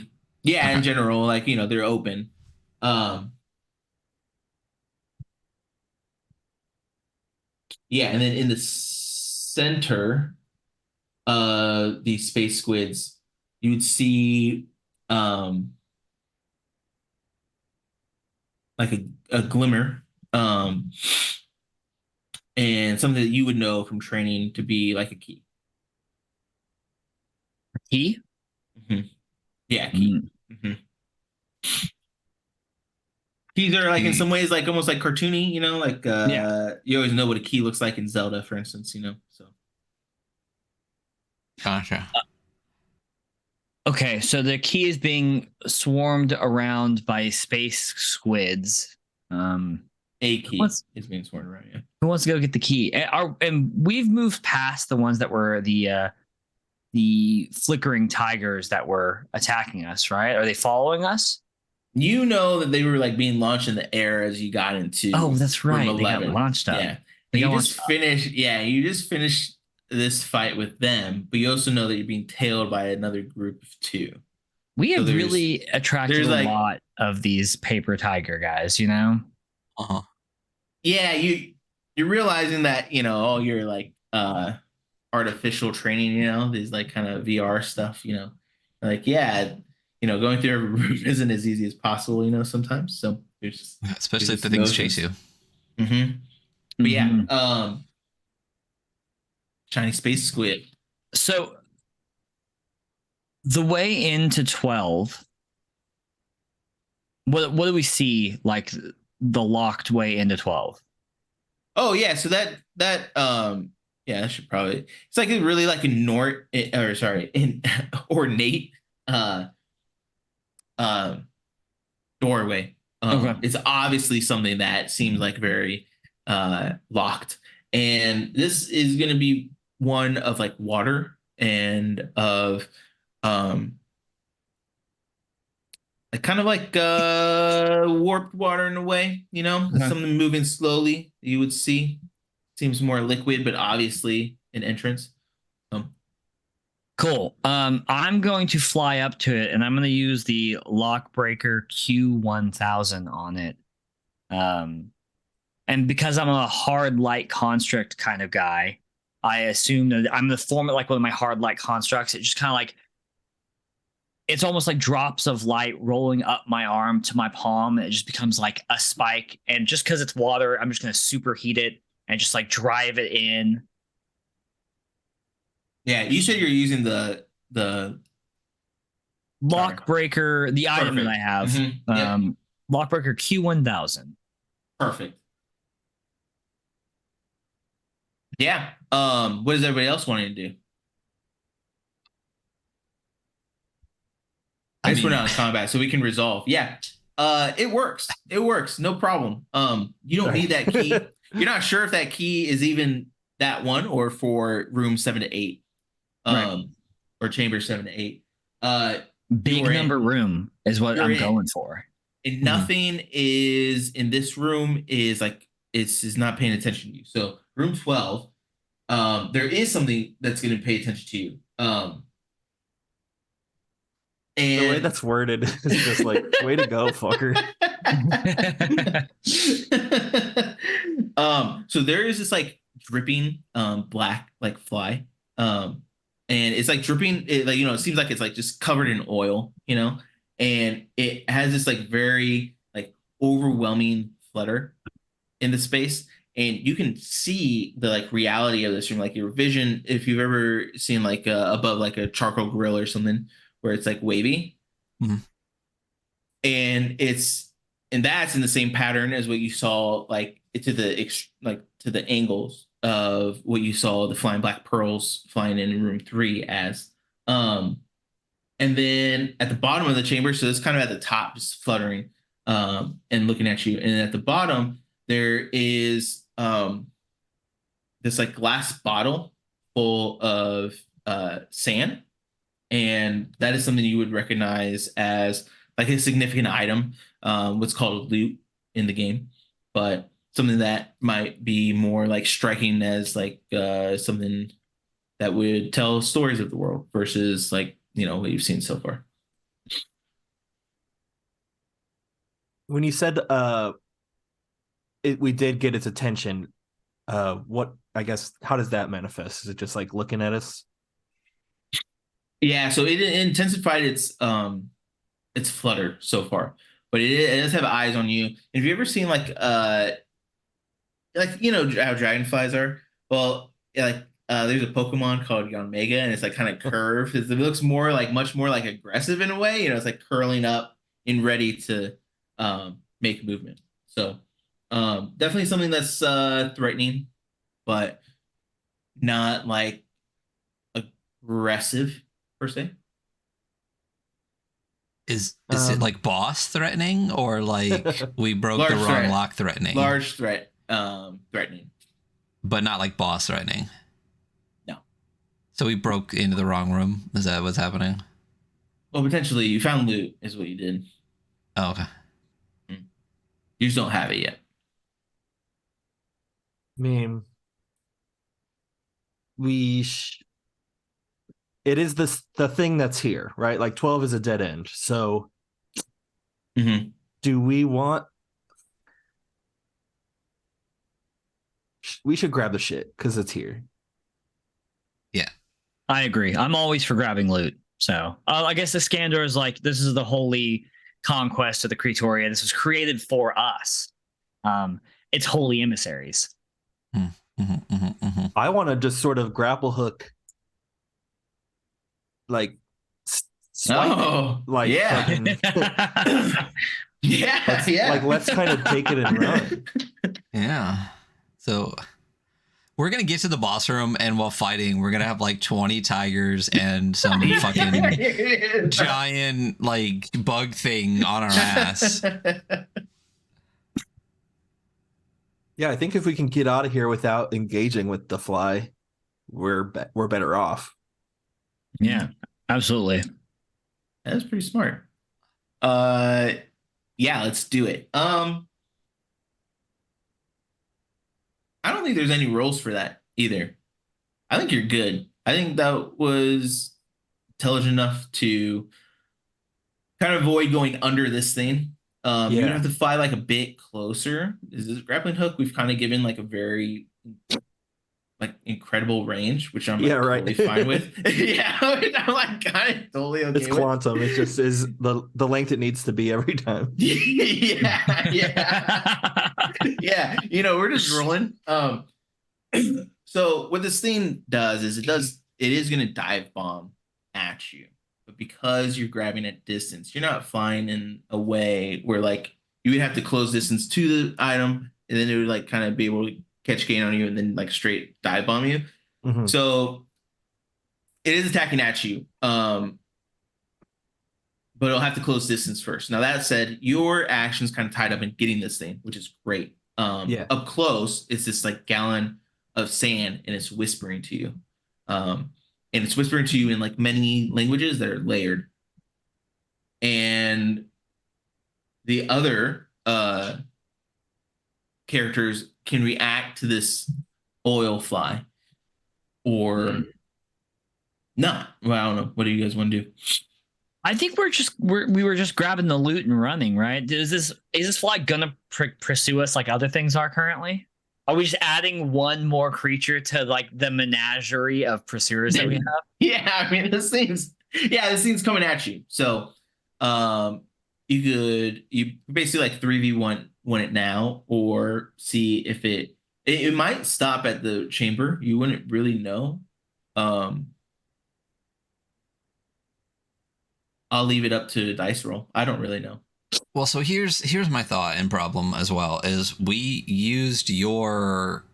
Okay. in general, like they're open. Yeah, and then in the center, these space squids, you would see like a glimmer, and something that you would know from training to be like a key. Key? Yeah, key. Keys are like in some ways like almost like cartoony, like you always know what a key looks like in Zelda, for instance, so. Gotcha. Okay, so the key is being swarmed around by space squids. A key is being swarmed around, yeah. Who wants to go get the key? And we've moved past the ones that were the flickering tigers that were attacking us, right? Are they following us? You know that they were like being launched in the air as you got into. Oh, that's right. Room 11. They got launched up. Yeah, you just finished this fight with them, but you also know that you're being tailed by another group of 2. We have really attracted a lot of these paper tiger guys, Uh-huh. Yeah, you're realizing that all your like artificial training, these like kind of VR stuff, like going through every room isn't as easy as possible, sometimes. So especially if the things chase you. But yeah, shiny space squid. So the way into 12, what do we see like the locked way into 12? Oh yeah, so that I should probably, it's like a really like an ornate doorway. Okay. It's obviously something that seems like very locked, and this is going to be one of like water and of like kind of like warped water in a way, something moving slowly. You would see seems more liquid, but obviously an entrance. Cool. I'm going to fly up to it, and I'm going to use the Lockbreaker Q1000 on it. And because I'm a hard light construct kind of guy, I assume that I'm going to form it like one of my hard light constructs. It just kind of like, it's almost like drops of light rolling up my arm to my palm. It just becomes like a spike. And just because it's water, I'm just going to superheat it and just like drive it in. Yeah, you said you're using the Lockbreaker, the item that I have. Mm-hmm. Yep. Lockbreaker Q1000. Perfect. Yeah. What does everybody else want to do? I guess we're not in combat, so we can resolve. Yeah. It works. It works. No problem. You don't need that key. You're not sure if that key is even that one or for room 7 to 8. Right. Or chamber 7 to 8. Big number room is what I'm going for. And nothing is in this room is like is not paying attention to you. So room 12, there is something that's going to pay attention to you. And the way that's worded is just like, way to go, fucker. So there is this like dripping black like fly. And it's like dripping, like, you know, it seems like it's like just covered in oil, you know, and it has this like very like overwhelming flutter in the space. And you can see the like reality of this from like your vision. If you've ever seen like above like a charcoal grill or something where it's like wavy, and that's in the same pattern as what you saw like to the angles of what you saw the flying black pearls flying in room 3 as. And then at the bottom of the chamber, so it's kind of at the top, just fluttering and looking at you. And at the bottom, there is this like glass bottle full of sand. And that is something you would recognize as like a significant item, what's called loot in the game, but something that might be more like striking as like something that would tell stories of the world versus like, you know, what you've seen so far. When you said we did get its attention, what, I guess, how does that manifest? Is it just like looking at us? Yeah, so it intensified its flutter so far, but it does have eyes on you. Have you ever seen like you know how dragonflies are? Well, like there's a Pokemon called Yanmega, and it's like kind of curved. It looks much more like aggressive in a way. You know, it's like curling up and ready to make movement. So definitely something that's threatening, but not like aggressive per se. Is it like boss threatening or like we broke the wrong threat. lock threatening? Large threat threatening. But not like boss threatening. No. So we broke into the wrong room. Is that what's happening? Well, potentially you found loot is what you did. Oh, okay. You just don't have it yet. I mean, it is the thing that's here, right? Like 12 is a dead end. So do we want... We should grab the shit because it's here. Yeah. I agree. I'm always for grabbing loot. So I guess Iskander is like, this is the holy conquest of the Cretoria. This was created for us. It's holy emissaries. I want to just sort of grapple hook, like, like, yeah. fucking, yeah. Like, let's kind of take it and run. Yeah. So we're going to get to the boss room, and while fighting, we're going to have like 20 tigers and some fucking giant like bug thing on our ass. Yeah, I think if we can get out of here without engaging with the fly, we're better off. Yeah, absolutely. That's pretty smart. Yeah, let's do it. I don't think there's any rules for that either. I think you're good. I think that was intelligent enough to kind of avoid going under this thing. You're gonna have to fly like a bit closer. This grappling hook, we've kind of given like a very like incredible range, which I'm like, totally fine with. Yeah, I'm like kind of totally okay. It's quantum. It just is the length it needs to be every time. Yeah. Yeah. We're just rolling. So what this thing does is it is going to dive bomb at you, but because you're grabbing at distance, you're not flying in a way where like you would have to close distance to the item, and then it would like kind of be able to catch gain on you and then like straight dive bomb you. Mm-hmm. So it is attacking at you, but it'll have to close distance first. Now that said, your action's kind of tied up in getting this thing, which is great. Up close, it's this like gallon of sand, and it's whispering to you, and it's whispering to you in like many languages that are layered. And the other characters can react to this oil fly or not. Well, I don't know. What do you guys want to do? I think we were just grabbing the loot and running, right? Is this fly gonna pursue us like other things are currently? Are we just adding one more creature to like the menagerie of pursuers that we have? Yeah, I mean this thing's coming at you. So you basically like 3v1 it now, or see if it might stop at the chamber. You wouldn't really know. I'll leave it up to dice roll. I don't really know. Well, so here's my thought and problem as well, is we used your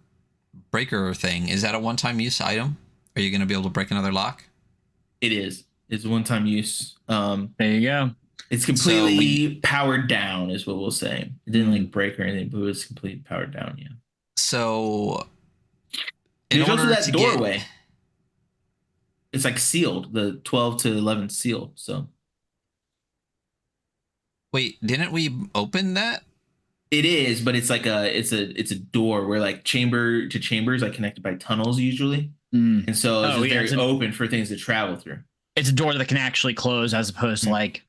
breaker thing. Is that a one-time use item? Are you going to be able to break another lock? It is. It's a one-time use. There you go. It's completely powered down, is what we'll say. It didn't like break or anything, but it was completely powered down. Yeah. So there's also that doorway. It's like sealed. The 12 to 11 sealed. So. Wait, didn't we open that? It is, but it's like it's a door where like chamber to chamber is like connected by tunnels usually, and so it's very open for things to travel through. It's a door that can actually close, as opposed to like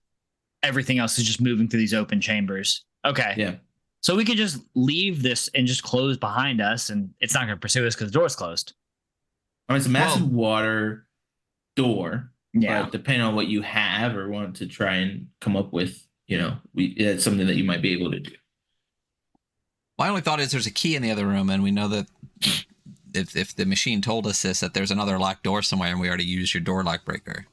everything else is just moving through these open chambers. Okay. Yeah. So we could just leave this and just close behind us, and it's not going to pursue us because the door's closed. I mean, it's a massive water door. Yeah. But depending on what you have or want to try and come up with, it's something that you might be able to do. My only thought is there's a key in the other room, and we know that if the machine told us this, that there's another locked door somewhere, and we already used your door lock breaker.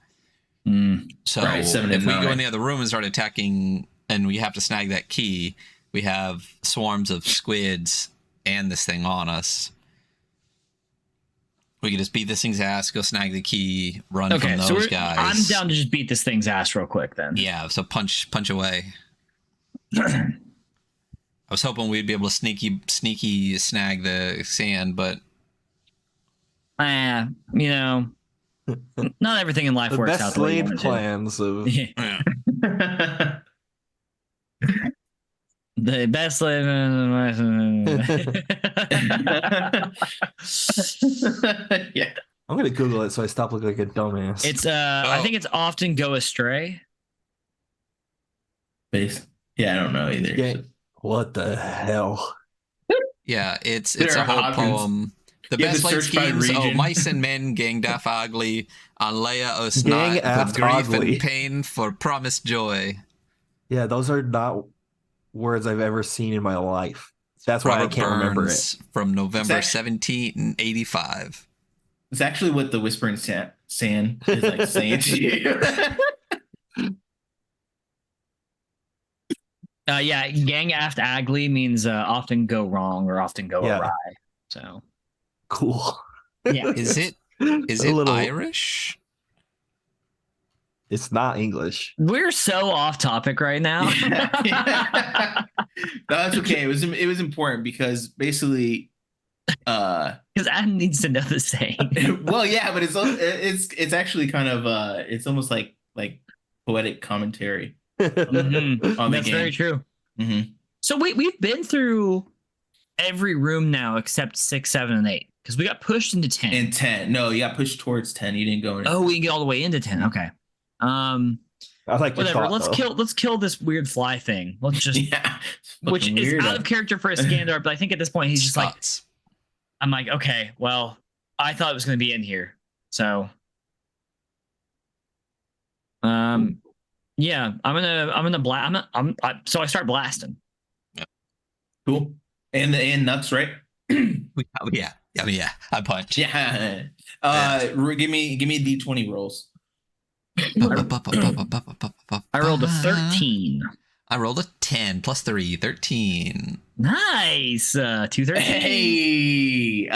So right, if we go in the other room and start attacking, and we have to snag that key, we have swarms of squids and this thing on us. We could just beat this thing's ass, go snag the key, run from those guys. I'm down to just beat this thing's ass real quick then. Yeah, so punch away. I was hoping we'd be able to sneaky snag the sand, but not everything in life the works best out the way you laid plans of the best laid. Yeah, I'm gonna Google it so I stop looking like a dumbass. It's I think it's often go astray. Base. Yeah, I don't know either. Yeah. What the hell? Yeah, it's a whole poem. The best laid schemes, mice and men gang daft ugly, on Leia o snot with grief and pain for promised joy. Yeah, those are not words I've ever seen in my life. That's why I can't remember it. From November 1785. It's actually what the whispering sand is like saying to you. Yeah, gang aft agly means often go wrong or often go awry. So cool. Yeah. Is it Irish? It's not English. We're so off topic right now. Yeah. No, that's okay. It was important because basically because Adam needs to know the saying. Well, yeah, but it's actually kind of it's almost like poetic commentary. On that's very true. So we've been through every room now except 6, 7, and 8 because we got pushed into 10. And 10, no, you got pushed towards 10. You didn't go in. Oh, we can get all the way into 10. Okay. I like your Whatever. thought, Let's though. kill this weird fly thing. Let's just Yeah, which is out of character for a Iskandar, but I think at this point he's just like, Spots. I'm like, okay, well, I thought it was going to be in here, so yeah, so I start blasting. cool. And nuts, right? Yeah. I mean, yeah. I punch. Yeah. Give me D20 rolls. I rolled a 13. I rolled a 10 plus 3, 13. Nice. 213. Hey,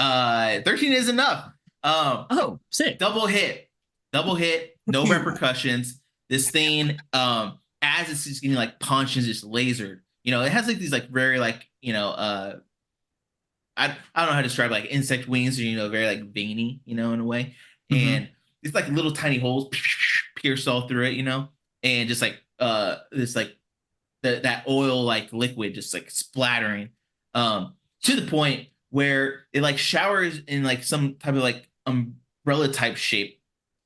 13 is enough. Oh, sick. Double hit, no repercussions. This thing, as it's just getting like punched and just lasered, you know, it has like these like very like, you know, I don't know how to describe like insect wings, or, you know, very like veiny, you know, in a way. Mm-hmm. And it's like little tiny holes pierced all through it, you know, and just like this like that oil like liquid just like splattering to the point where it like showers in like some type of like umbrella type shape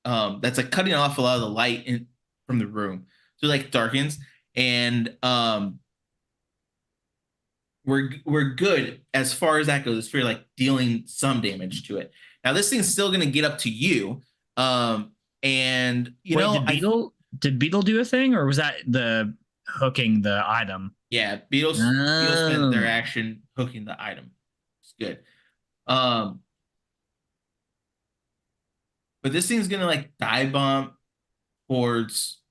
that's like cutting off a lot of the light from the room, so it like darkens. And we're good as far as that goes for like dealing some damage to it. Now this thing's still gonna get up to you, and you know, did Beetle do a thing, or was that the hooking the item? Yeah, Beetles spent their action hooking the item. It's good. But this thing's gonna like dive bomb towards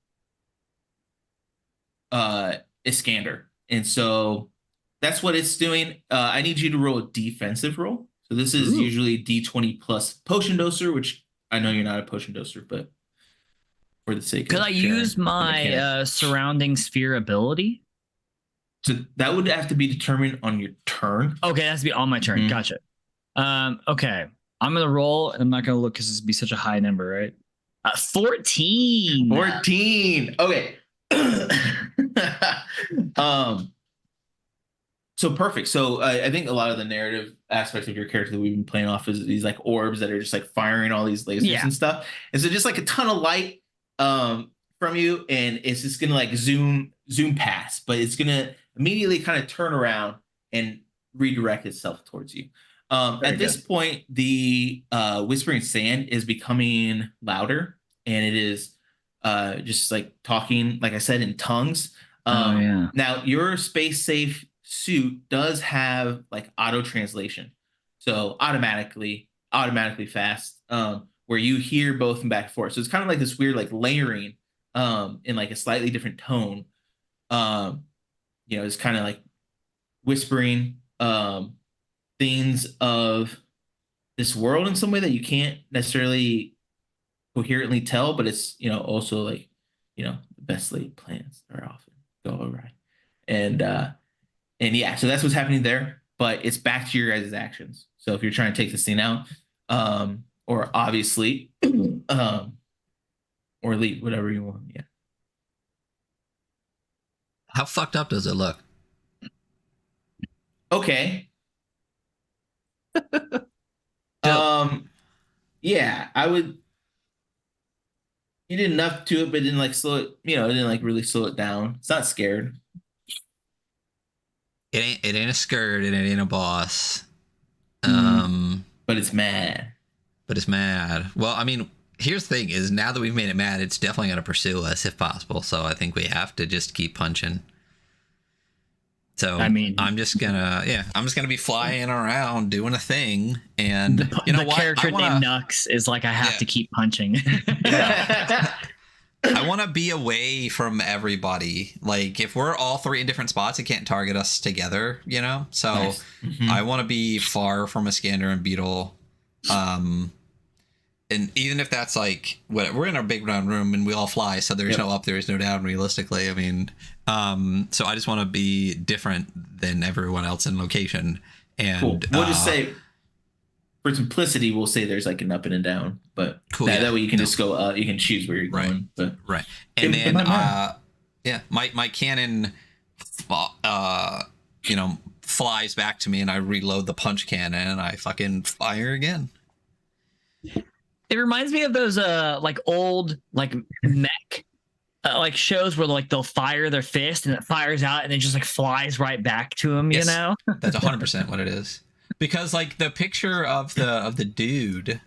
Iskander, and so that's what it's doing. I need you to roll a defensive roll. So this is usually D20 plus potion doser, which I know you're not a potion doser, but for the sake could of I use my surrounding sphere ability? So that would have to be determined on your turn. Okay, it has to be on my turn. Mhm. Gotcha. Okay, I'm gonna roll, and I'm not gonna look because this would be such a high number, right? 14. 14. Okay. So perfect. So I think a lot of the narrative aspects of your character that we've been playing off is these like orbs that are just like firing all these lasers and stuff. And so just like a ton of light from you, and it's just gonna like zoom past, but it's gonna immediately kind of turn around and redirect itself towards you. At this point, the whispering sand is becoming louder, and it is just like talking, like I said, in tongues. Now your space safe suit does have like auto translation, so automatically fast, where you hear both and back and forth. So it's kind of like this weird like layering in like a slightly different tone. You know, it's kind of like whispering things of this world in some way that you can't necessarily coherently tell, but it's, you know, also like, you know, the best laid plans are often go awry. And yeah, so that's what's happening there, but it's back to your guys' actions. So if you're trying to take this thing out, or obviously, or leave, whatever you want. Yeah. How fucked up does it look? Okay. Yeah, I would. You did enough to it, but didn't like slow it. You know, it didn't like really slow it down. It's not scared. It ain't a skirt. It ain't a boss. But it's mad. Well, I mean, here's the thing: is now that we've made it mad, it's definitely going to pursue us if possible. So I think we have to just keep punching. So I mean, I'm just gonna be flying around doing a thing, and you know the what? character named Nux is like, I have to keep punching. I want to be away from everybody. Like, if we're all three in different spots, it can't target us together, you know? So nice. I want to be far from Iskander and Beetle. And even if that's like, we're in our big round room and we all fly, so there's no up, there's no down, realistically. I mean, so I just want to be different than everyone else in location. And cool. We'll just say, for simplicity, we'll say there's like an up and a down, but cool, that way you can just go, you can choose where you're going. But and then my cannon you know, flies back to me, and I reload the punch cannon and I fucking fire again. It reminds me of those like old like mech like shows where like they'll fire their fist and it fires out and it just like flies right back to them, you Yes, know? that's 100% what it is. Because like the picture of the dude,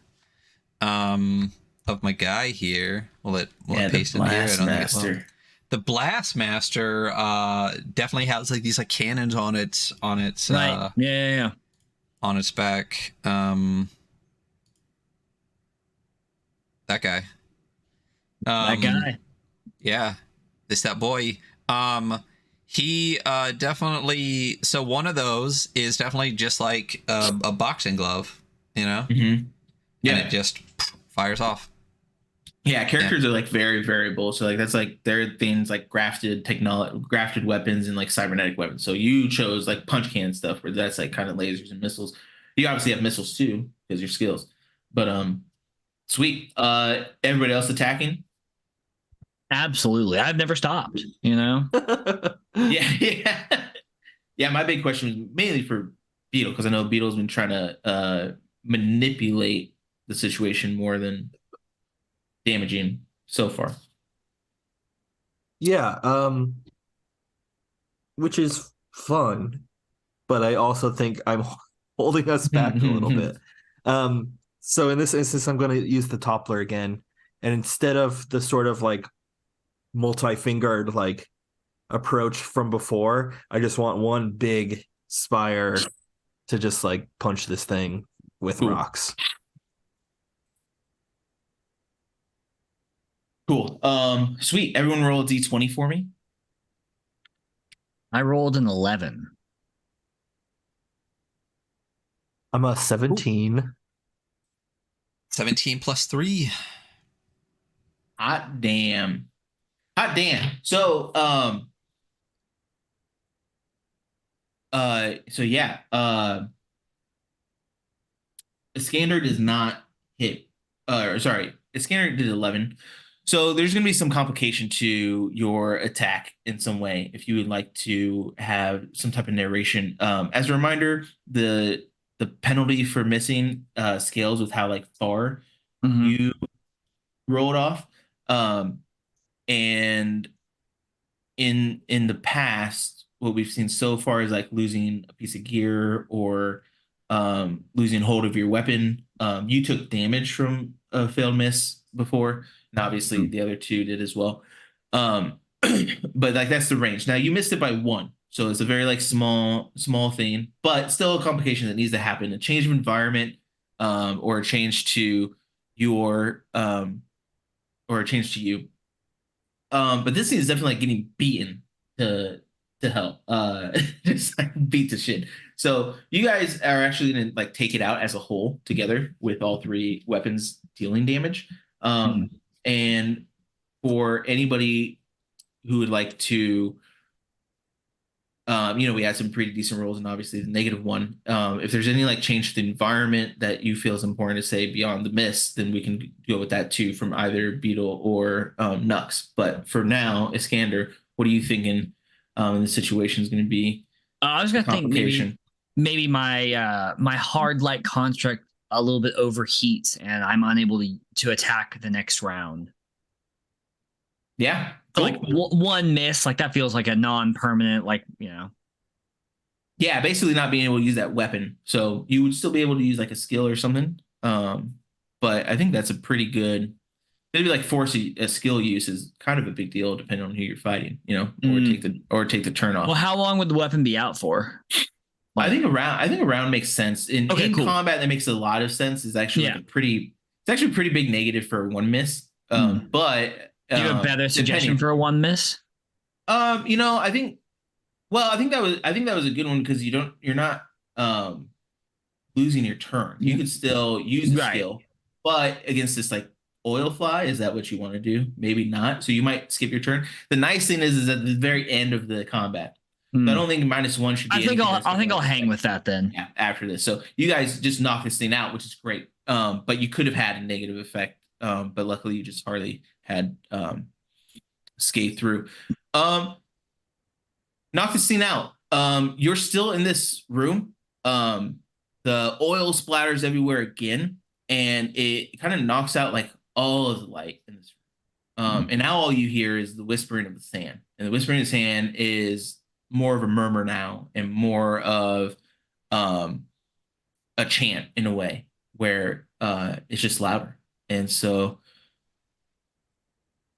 of my guy here, will it Yeah, the paste in here? I Blast don't think it will. Master. The Blast Master definitely has like these like cannons on its Right. Yeah. on its back. That guy. That guy. Yeah, it's that boy. He definitely. So one of those is definitely just like a boxing glove, you know, Mm-hmm. Yeah, and it just fires off. yeah. Characters are like very variable. So like that's like there are things like grafted technology, grafted weapons, and like cybernetic weapons. So you chose like punch can stuff, where that's like kind of lasers and missiles. You obviously have missiles too because your skills. But sweet. Everybody else attacking? Absolutely. I've never stopped, you know? Yeah, yeah. Yeah, my big question was mainly for Beetle, because I know Beetle's been trying to manipulate the situation more than damaging so far. Yeah, which is fun, but I also think I'm holding us back a little bit. So in this instance, I'm going to use the toppler again, and instead of the sort of like multi-fingered like approach from before, I just want one big spire to just like punch this thing with Cool. rocks. Cool. Sweet. Everyone roll a d20 for me. I rolled an 11. I'm a 17. 17 plus 3. Hot damn. Hot damn. So yeah, Iskander does not hit. Sorry, Iskander did 11. So there's going to be some complication to your attack in some way. If you would like to have some type of narration, as a reminder, the penalty for missing scales with how like far you rolled off. And in the past, what we've seen so far is like losing a piece of gear or losing hold of your weapon. You took damage from a failed miss before, and obviously the other two did as well. But like that's the range. Now you missed it by 1, so it's a very like small thing, but still a complication that needs to happen. A change of environment, or a change to your or a change to you. But this thing is definitely like getting beaten to hell. Just like beat to shit. So you guys are actually gonna like take it out as a whole together with all 3 weapons dealing damage. And for anybody who would like to, we had some pretty decent rolls, and obviously the -1. If there's any like change to the environment that you feel is important to say beyond the miss, then we can go with that too from either Beetle or Nux. But for now, Iskander, what are you thinking? The situation is going to be. I was going to think maybe my my hard light construct a little bit overheats and I'm unable to attack the next round. Yeah. So like one miss, like that feels like a non-permanent, like, you know. Yeah, basically not being able to use that weapon. So you would still be able to use like a skill or something. But I think that's a pretty good. Maybe like force a skill use is kind of a big deal depending on who you're fighting, or take the turn off. Well, how long would the weapon be out for? I think a round makes sense. In combat, that makes a lot of sense. It's actually like it's actually a pretty big negative for 1 miss. But do you have a better suggestion for a 1 miss? I think that was a good one because you're not losing your turn. You could still use the skill, but against this like oil fly, is that what you want to do? Maybe not. So you might skip your turn. The nice thing is at the very end of the combat. So I don't think -1 should be. I think I'll hang with that then. Yeah, after this. So you guys just knock this thing out, which is great. But you could have had a negative effect. But luckily you just hardly had skate through. Knock this thing out. You're still in this room. The oil splatters everywhere again. and it kind of knocks out like all of the light in this room. And now all you hear is the whispering of the sand, and the whispering of the sand is more of a murmur now, and more of a chant in a way where it's just louder. And so,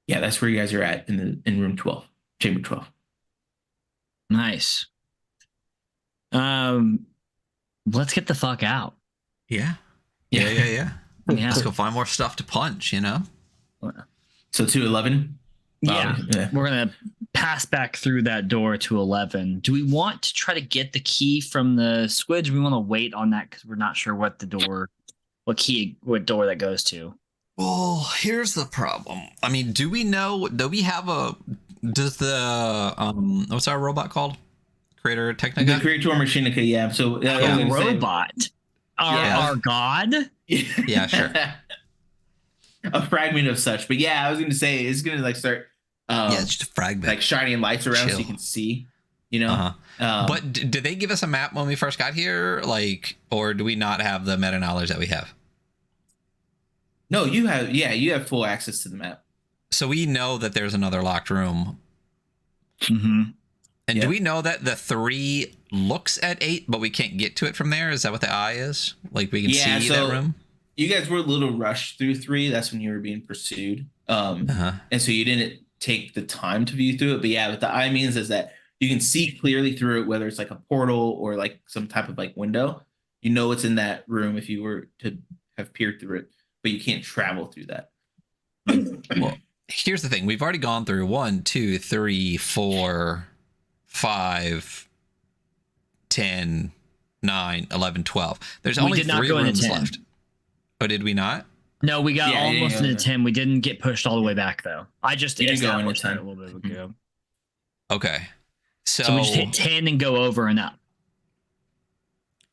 yeah, that's where you guys are at in room 12, chamber 12. Nice. Let's get the fuck out. Yeah. Yeah. Yeah. Let's go find more stuff to punch, you know? So 211. Yeah. We're gonna pass back through that door to 11. Do we want to try to get the key from the squid? Do we want to wait on that because we're not sure what door that goes to? Well, here's the problem. I mean, do we have does the what's our robot called? Creator Technica? The Creator Machinica, yeah. So robot. Our god? Yeah, sure. A fragment of such. But yeah, I was gonna say it's gonna like start it's just a fragment. Like shining lights around so you can see, you know. But did they give us a map when we first got here? Like, or do we not have the meta knowledge that we have? No, you have full access to the map. So we know that there's another locked room. Mm-hmm. And do we know that the 3 looks at 8, but we can't get to it from there? Is that what the eye is? Like we can see that room? You guys were a little rushed through 3. That's when you were being pursued. And so you didn't take the time to view through it. But yeah, what the eye means is that you can see clearly through it, whether it's like a portal or like some type of like window. You know what's in that room if you were to have peered through it, but you can't travel through that. Well, here's the thing. We've already gone through 1, 2, 3, 4, 5, 10, 9, 11, 12. There's only 3 rooms left. Oh, did we not? No, we got almost into 10. We didn't get pushed all the way back, though. I just established that a little bit ago. Okay. So we just hit 10 and go over and up.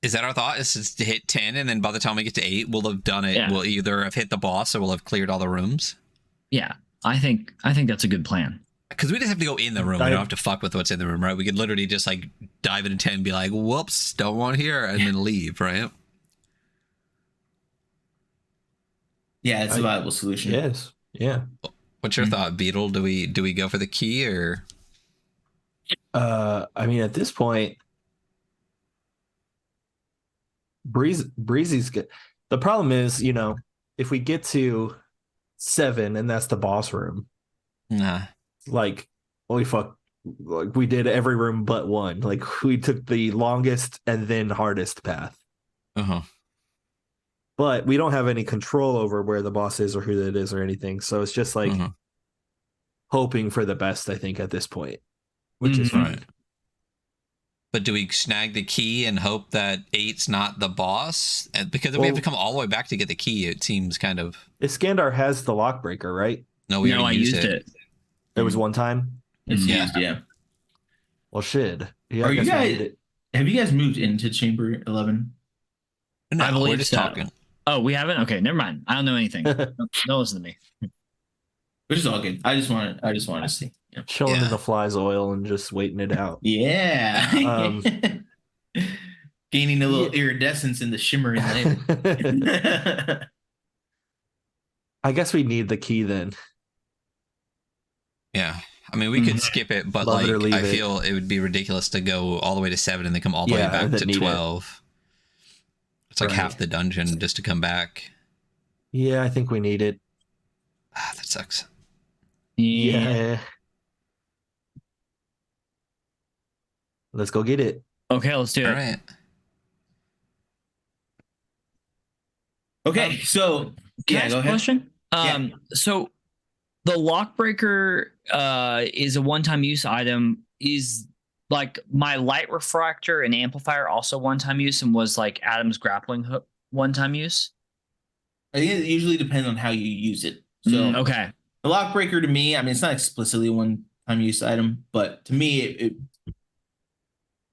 Is that our thought? Is to hit 10, and then by the time we get to 8, we'll have done it. Yeah. We'll either have hit the boss or we'll have cleared all the rooms? Yeah, I think that's a good plan. Because we just have to go in the room. We don't have to fuck with what's in the room, right? We could literally just like dive into 10 and be like, whoops, don't want here, and then leave, right? Yeah, it's a viable solution. Yes. Yeah. What's your thought, Beetle? Do we go for the key or? I mean, at this point, Breezy's good. The problem is, you know, if we get to 7 and that's the boss room, like, holy fuck, like we did every room but 1. Like we took the longest and then hardest path. But we don't have any control over where the boss is or who that is or anything. So it's just like hoping for the best, I think, at this point, which is fine. But do we snag the key and hope that 8's not the boss? Because if we have to come all the way back to get the key, it seems kind of... Iskandar has the lockbreaker, right? No, I used it. It was one time? It's used, yeah. Well, shit. Yeah, have you guys moved into Chamber 11? No, I believe we're just talking. Oh, we haven't? Okay, never mind. I don't know anything. Don't listen to me. Which is all good. I just want to see. Yeah. Chilling in the fly's oil and just waiting it out. Yeah. Gaining a little iridescence in the shimmering light. I guess we need the key then. Yeah. I mean, we could skip it, but I feel it would be ridiculous to go all the way to 7 and then come all the way back to 12. It's like half the dungeon just to come back. Yeah, I think we need it. That sucks. Yeah. Let's go get it. Okay, let's do it. All right. Okay, so can I ask a question? So the lockbreaker is a one-time use item. Is like my light refractor and amplifier also one-time use, and was like Adam's grappling hook one-time use? I think it usually depends on how you use it. So okay, the lockbreaker to me, I mean, it's not explicitly a one-time use item, but to me, it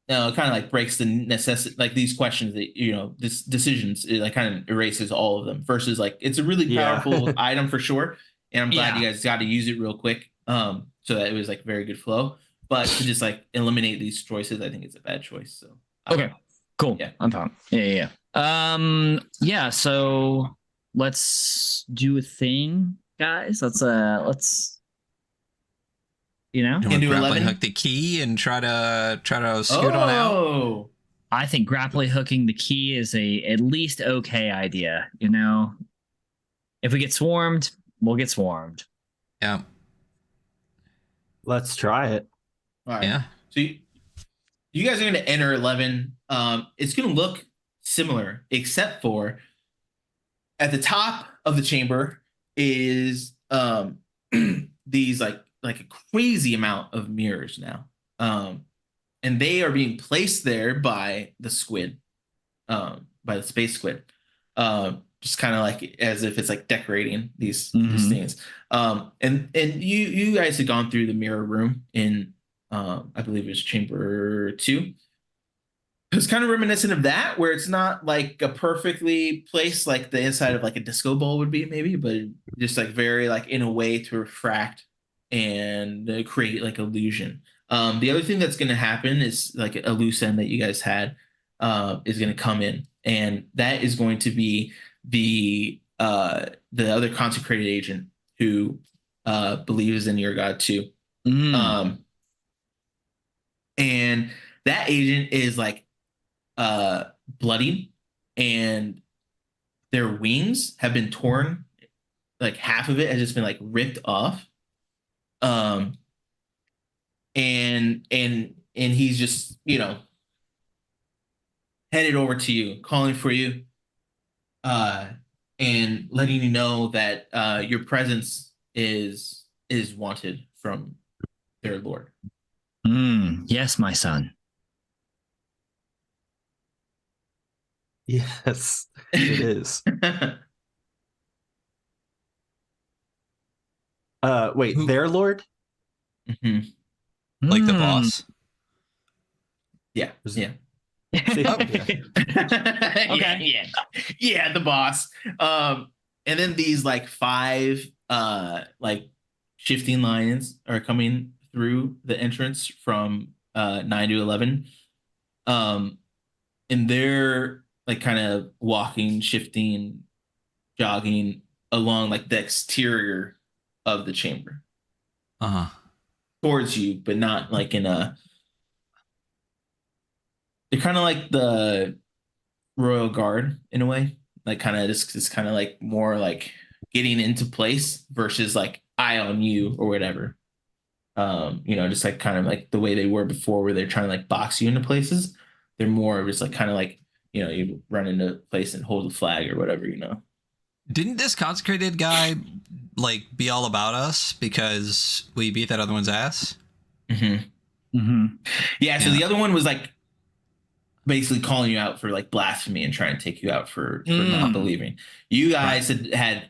kind of like breaks the necessity, like these questions that this decisions. It like kind of erases all of them. Versus like it's a really powerful item for sure, and I'm glad you guys got to use it real quick, so that it was like very good flow. But to just like eliminate these choices, I think it's a bad choice. So okay, cool. Yeah, I'm fine. Yeah. So let's do a thing, guys. Let's you know. You Can want do to grappling 11? hook the key and try to scoot on out? Oh, I think grappling hooking the key is a at least okay idea. You know, if we get swarmed, we'll get swarmed. Yeah. Let's try it. all right. Yeah. So you guys are going to enter 11. It's going to look similar, except for at the top of the chamber is these like a crazy amount of mirrors now, and they are being placed there by the squid, by the space squid, just kind of like as if it's like decorating these things. And you guys had gone through the mirror room in I believe it was chamber 2. It's kind of reminiscent of that, where it's not like a perfectly placed like the inside of like a disco ball would be, maybe, but just like very like in a way to refract and create like illusion. The other thing that's going to happen is like a loose end that you guys had is going to come in, and that is going to be the other consecrated agent who believes in your god too. And that agent is like bloodied, and their wings have been torn, like half of it has just been like ripped off, and he's just, you know, headed over to you, calling for you, and letting you know that your presence is wanted from their lord. Yes, my son. Yes, it is. Wait, Who- their lord? Mhm. Like the boss? Yeah. Yeah. See? Oh. Okay. Yeah, the boss. And then these like 5 like shifting lions are coming through the entrance from 9 to 11. And they're like kind of walking, shifting, jogging along like the exterior of the chamber towards you, but not like in a. They're kind of like the Royal Guard in a way, like kind of just kind of like more like getting into place versus like eye on you or whatever. You know, just like kind of like the way they were before, where they're trying to like box you into places. They're more just like kind of like, you know, you run into a place and hold the flag or whatever, you know. Didn't this consecrated guy like be all about us because we beat that other one's ass? Yeah. So Yeah. the other one was like basically calling you out for like blasphemy and trying to take you out for not believing. You guys had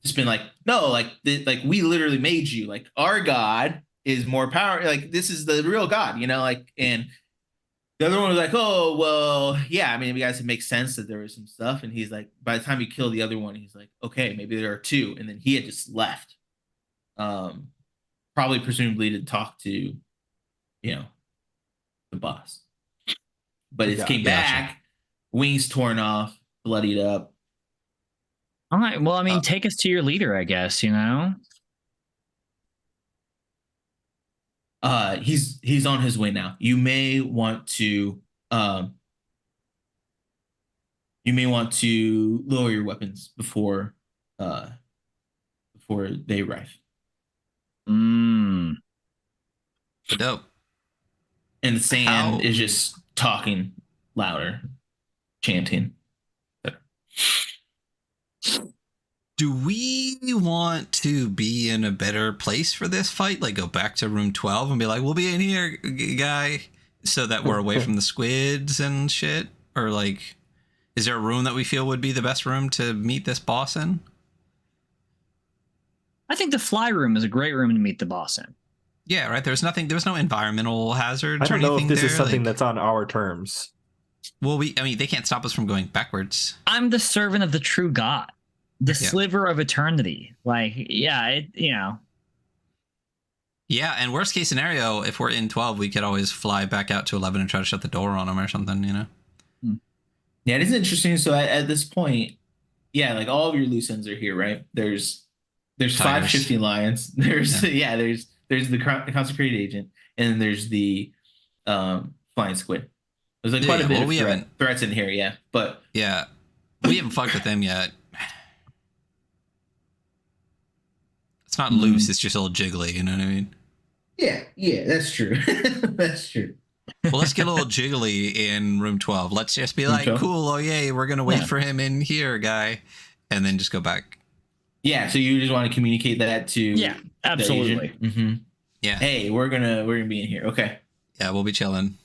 just been like, no, like like we literally made you, like our god is more power, like this is the real god, you know, like. And the other one was like, oh well, yeah, I mean, you guys, it makes sense that there was some stuff. And he's like, by the time you kill the other one, he's like, okay, maybe there are 2. And then he had just left, probably presumably to talk to, you know, the boss. But it came back, wings torn off, bloodied up. All right. Well, I mean, take us to your leader, I guess, you know? He's on his way now. You may want to lower your weapons before they arrive. Dope. And the sand is just talking louder, chanting. Do we want to be in a better place for this fight? Like go back to room 12 and be like, we'll be in here, guy, so that we're away from the squids and shit? Or like, is there a room that we feel would be the best room to meet this boss in? I think the fly room is a great room to meet the boss in. Yeah, right. There's no environmental hazards I don't or know anything if this there. is something like, that's on our terms. Well, I mean, they can't stop us from going backwards. I'm the servant of the true God, the sliver of eternity. Like, yeah, you know. Yeah, and worst case scenario, if we're in 12, we could always fly back out to 11 and try to shut the door on them or something, you know? Yeah, it is interesting. So at this point, yeah, like all of your loose ends are here, right? There's five Tires. shifting lions. There's there's the consecrated agent, and then there's the flying squid. There's like quite a bit Well, of we haven't. threats in here, yeah. But Yeah, we haven't fucked with them yet. It's not loose. It's just a little jiggly. You know what I mean? yeah, that's true. That's true. Well, let's get a little jiggly in room 12. Let's just be like, 12? cool. Oh, yay. We're going to wait Yeah. for him in here, guy. And then just go back. Yeah, so you just want to communicate that to Yeah, absolutely. Mm-hmm. Yeah. Hey, we're gonna be in here. Okay. Yeah, we'll be chilling.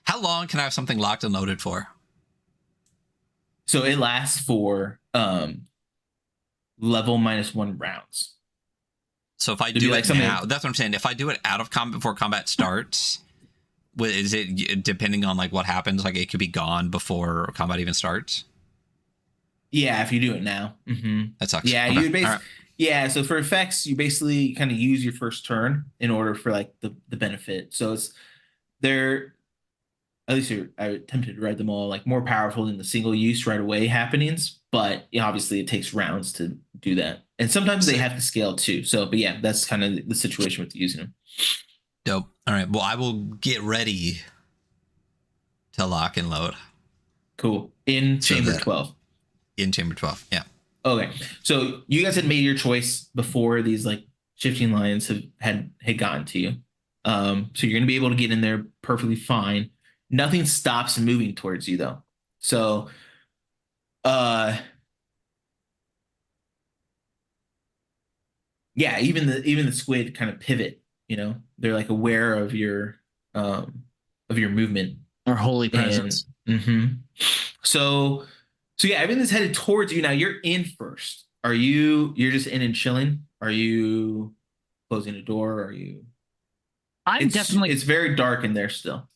How long can I have something locked and loaded for? So it lasts for level -1 rounds. So if I It'd do be like it something- now, that's what I'm saying. If I do it out of combat before combat starts, is it depending on like what happens? Like it could be gone before combat even starts. Yeah, if you do it now. Mm-hmm. That sucks. Yeah, Okay. you basically All right. yeah. So for effects, you basically kind of use your first turn in order for like the benefit. So it's they're at least I attempted to write them all like more powerful than the single use right away happenings. But obviously it takes rounds to do that, and sometimes they have to scale too. So, but yeah, that's kind of the situation with using them. Dope. All right. Well, I will get ready to lock and load Cool. In So chamber that- 12. in chamber 12. Yeah. Okay, so you guys had made your choice before these like shifting lions had gotten to you. So you're gonna be able to get in there perfectly fine. Nothing stops moving towards you though. So, yeah, even the squid kind of pivot. You know, they're like aware of your movement. Our holy presence. Mm-hmm. So yeah, everything's headed towards you now. You're in first. You're just in and chilling? Are you closing the door? Are you? It's very dark in there still.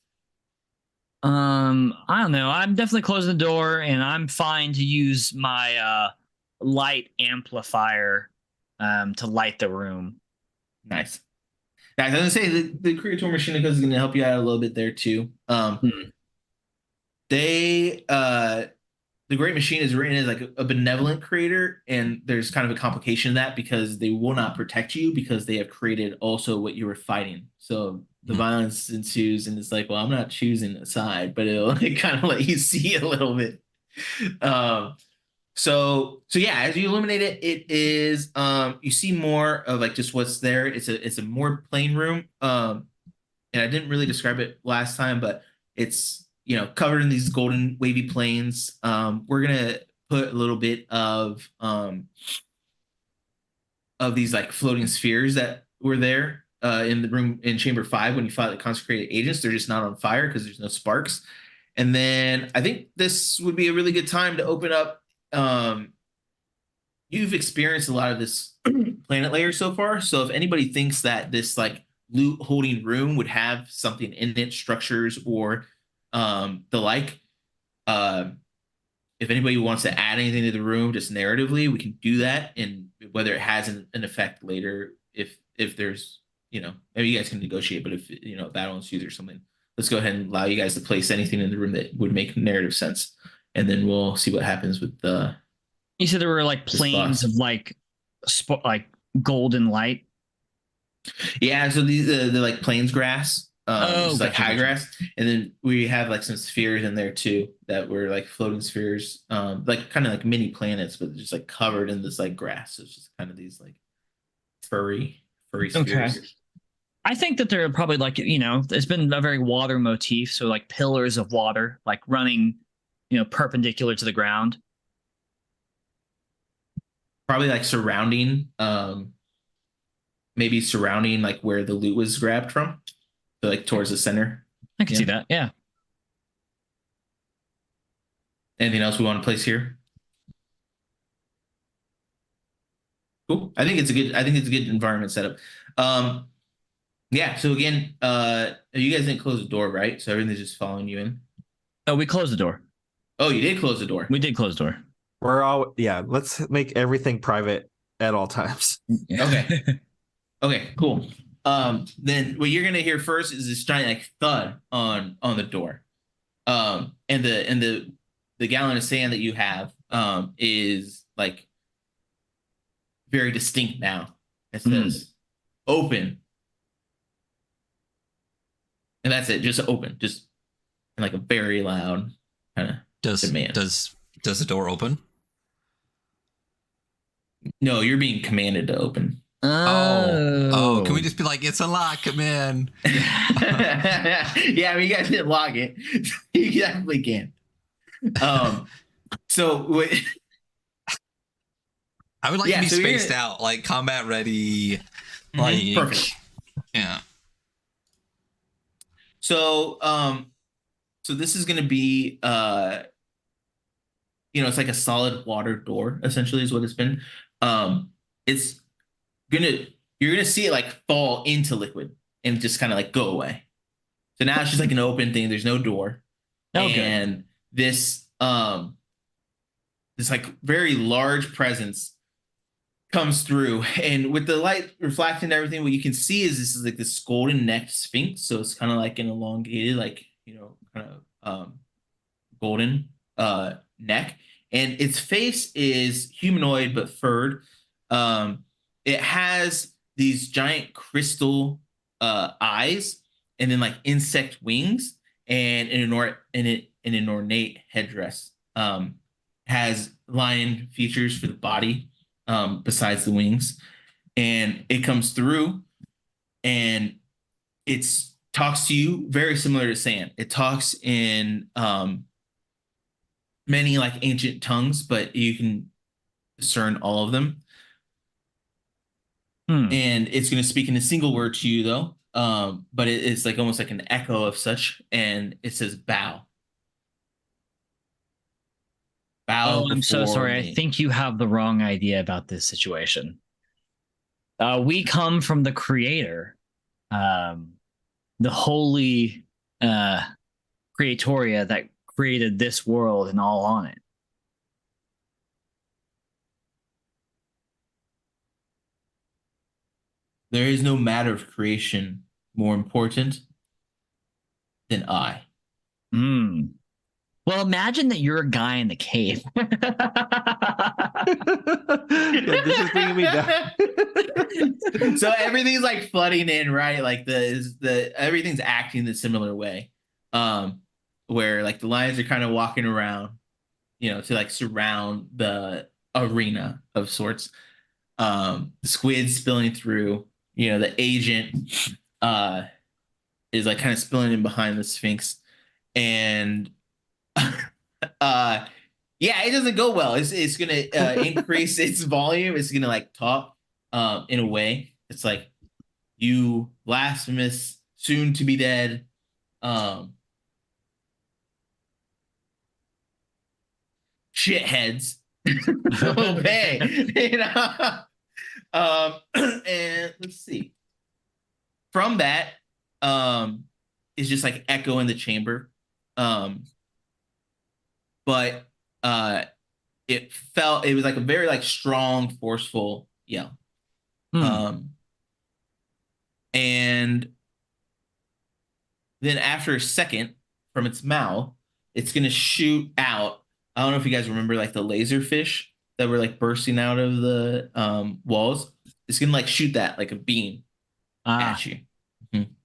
I don't know. I'm definitely closing the door, and I'm fine to use my light amplifier to light the room. Nice. Now, I was gonna say the creator machine is gonna help you out a little bit there too. The Great Machine is written as like a benevolent creator, and there's kind of a complication in that because they will not protect you because they have created also what you were fighting. So the violence ensues, and it's like, well, I'm not choosing a side, but it'll like, kind of let you see a little bit. So yeah, as you illuminate it, it is you see more of like just what's there. It's a more plain room. And I didn't really describe it last time, but it's covered in these golden wavy plains. We're gonna put a little bit of these like floating spheres that were there in the room in chamber 5 when you fought the consecrated agents. They're just not on fire because there's no sparks. And then I think this would be a really good time to open up. You've experienced a lot of this planet layer so far. So if anybody thinks that this like loot holding room would have something in it, structures or the like, if anybody wants to add anything to the room just narratively, we can do that. And whether it has an effect later, if there's, maybe you guys can negotiate, but if, battle ensues or something, let's go ahead and allow you guys to place anything in the room that would make narrative sense. And then we'll see what happens with the. You said there were like planes of like golden light. Yeah, so these they're like plains grass, just like high grass, and then we have like some spheres in there too that were like floating spheres, like kind of like mini planets, but just like covered in this like grass. So it's just kind of these like furry spheres. Okay. I think that they're probably like it's been a very water motif, so like pillars of water, like running, perpendicular to the ground. Probably like surrounding, maybe surrounding like where the loot was grabbed from, so like towards the center. I can see that. Yeah. Anything else we want to place here? Cool. I think it's a good environment setup. Yeah. So again, you guys didn't close the door, right? So everything's just following you in. Oh, we closed the door. Oh, you did close the door. We did close the door. Let's make everything private at all times. Okay. Okay, cool. Then what you're gonna hear first is this giant like thud on the door. And the gallon of sand that you have is like very distinct now. It says open. And that's it, just open, just in like a very loud kind of demand. Does the door open? No, you're being commanded to open. Oh, can we just be like, it's a lock, man? Yeah, I mean, you guys didn't log it. You definitely can. So I would like to be spaced out, like combat ready. Like perfect. Yeah. So so this is gonna be it's like a solid water door, essentially, is what it's been. It's you're gonna see it like fall into liquid and just kind of like go away. So now it's just like an open thing. There's no door. And this this like very large presence comes through, and with the light reflecting everything, what you can see is this is like this golden necked sphinx. So it's kind of like an elongated, like kind of golden neck, and its face is humanoid but furred. It has these giant crystal eyes, and then like insect wings, and an ornate headdress. Has lion features for the body, besides the wings, and it comes through, and it talks to you very similar to sand. It talks in many like ancient tongues, but you can discern all of them. And it's going to speak in a single word to you, though. But it's like almost like an echo of such, and it says bow. Bow. Oh, I'm so sorry. Me. I think you have the wrong idea about this situation. We come from the creator, the holy creatoria that created this world and all on it. There is no matter of creation more important than I. Well, imagine that you're a guy in the cave. Yeah, this is bringing me down. So everything's like flooding in, right? Like the everything's acting the similar way. Where like the lions are kind of walking around, to like surround the arena of sorts. The squid's spilling through. The agent is like kind of spilling in behind the Sphinx, and it doesn't go well. It's gonna increase its volume. It's gonna like talk in a way. It's like, you blasphemous, soon to be dead. Shitheads. Obey. And let's see. From that, is just like echo in the chamber. But it was like a very like strong, forceful yell. And then after a second, from its mouth, it's gonna shoot out. I don't know if you guys remember like the laser fish that were like bursting out of the walls. It's gonna like shoot that like a beam at you.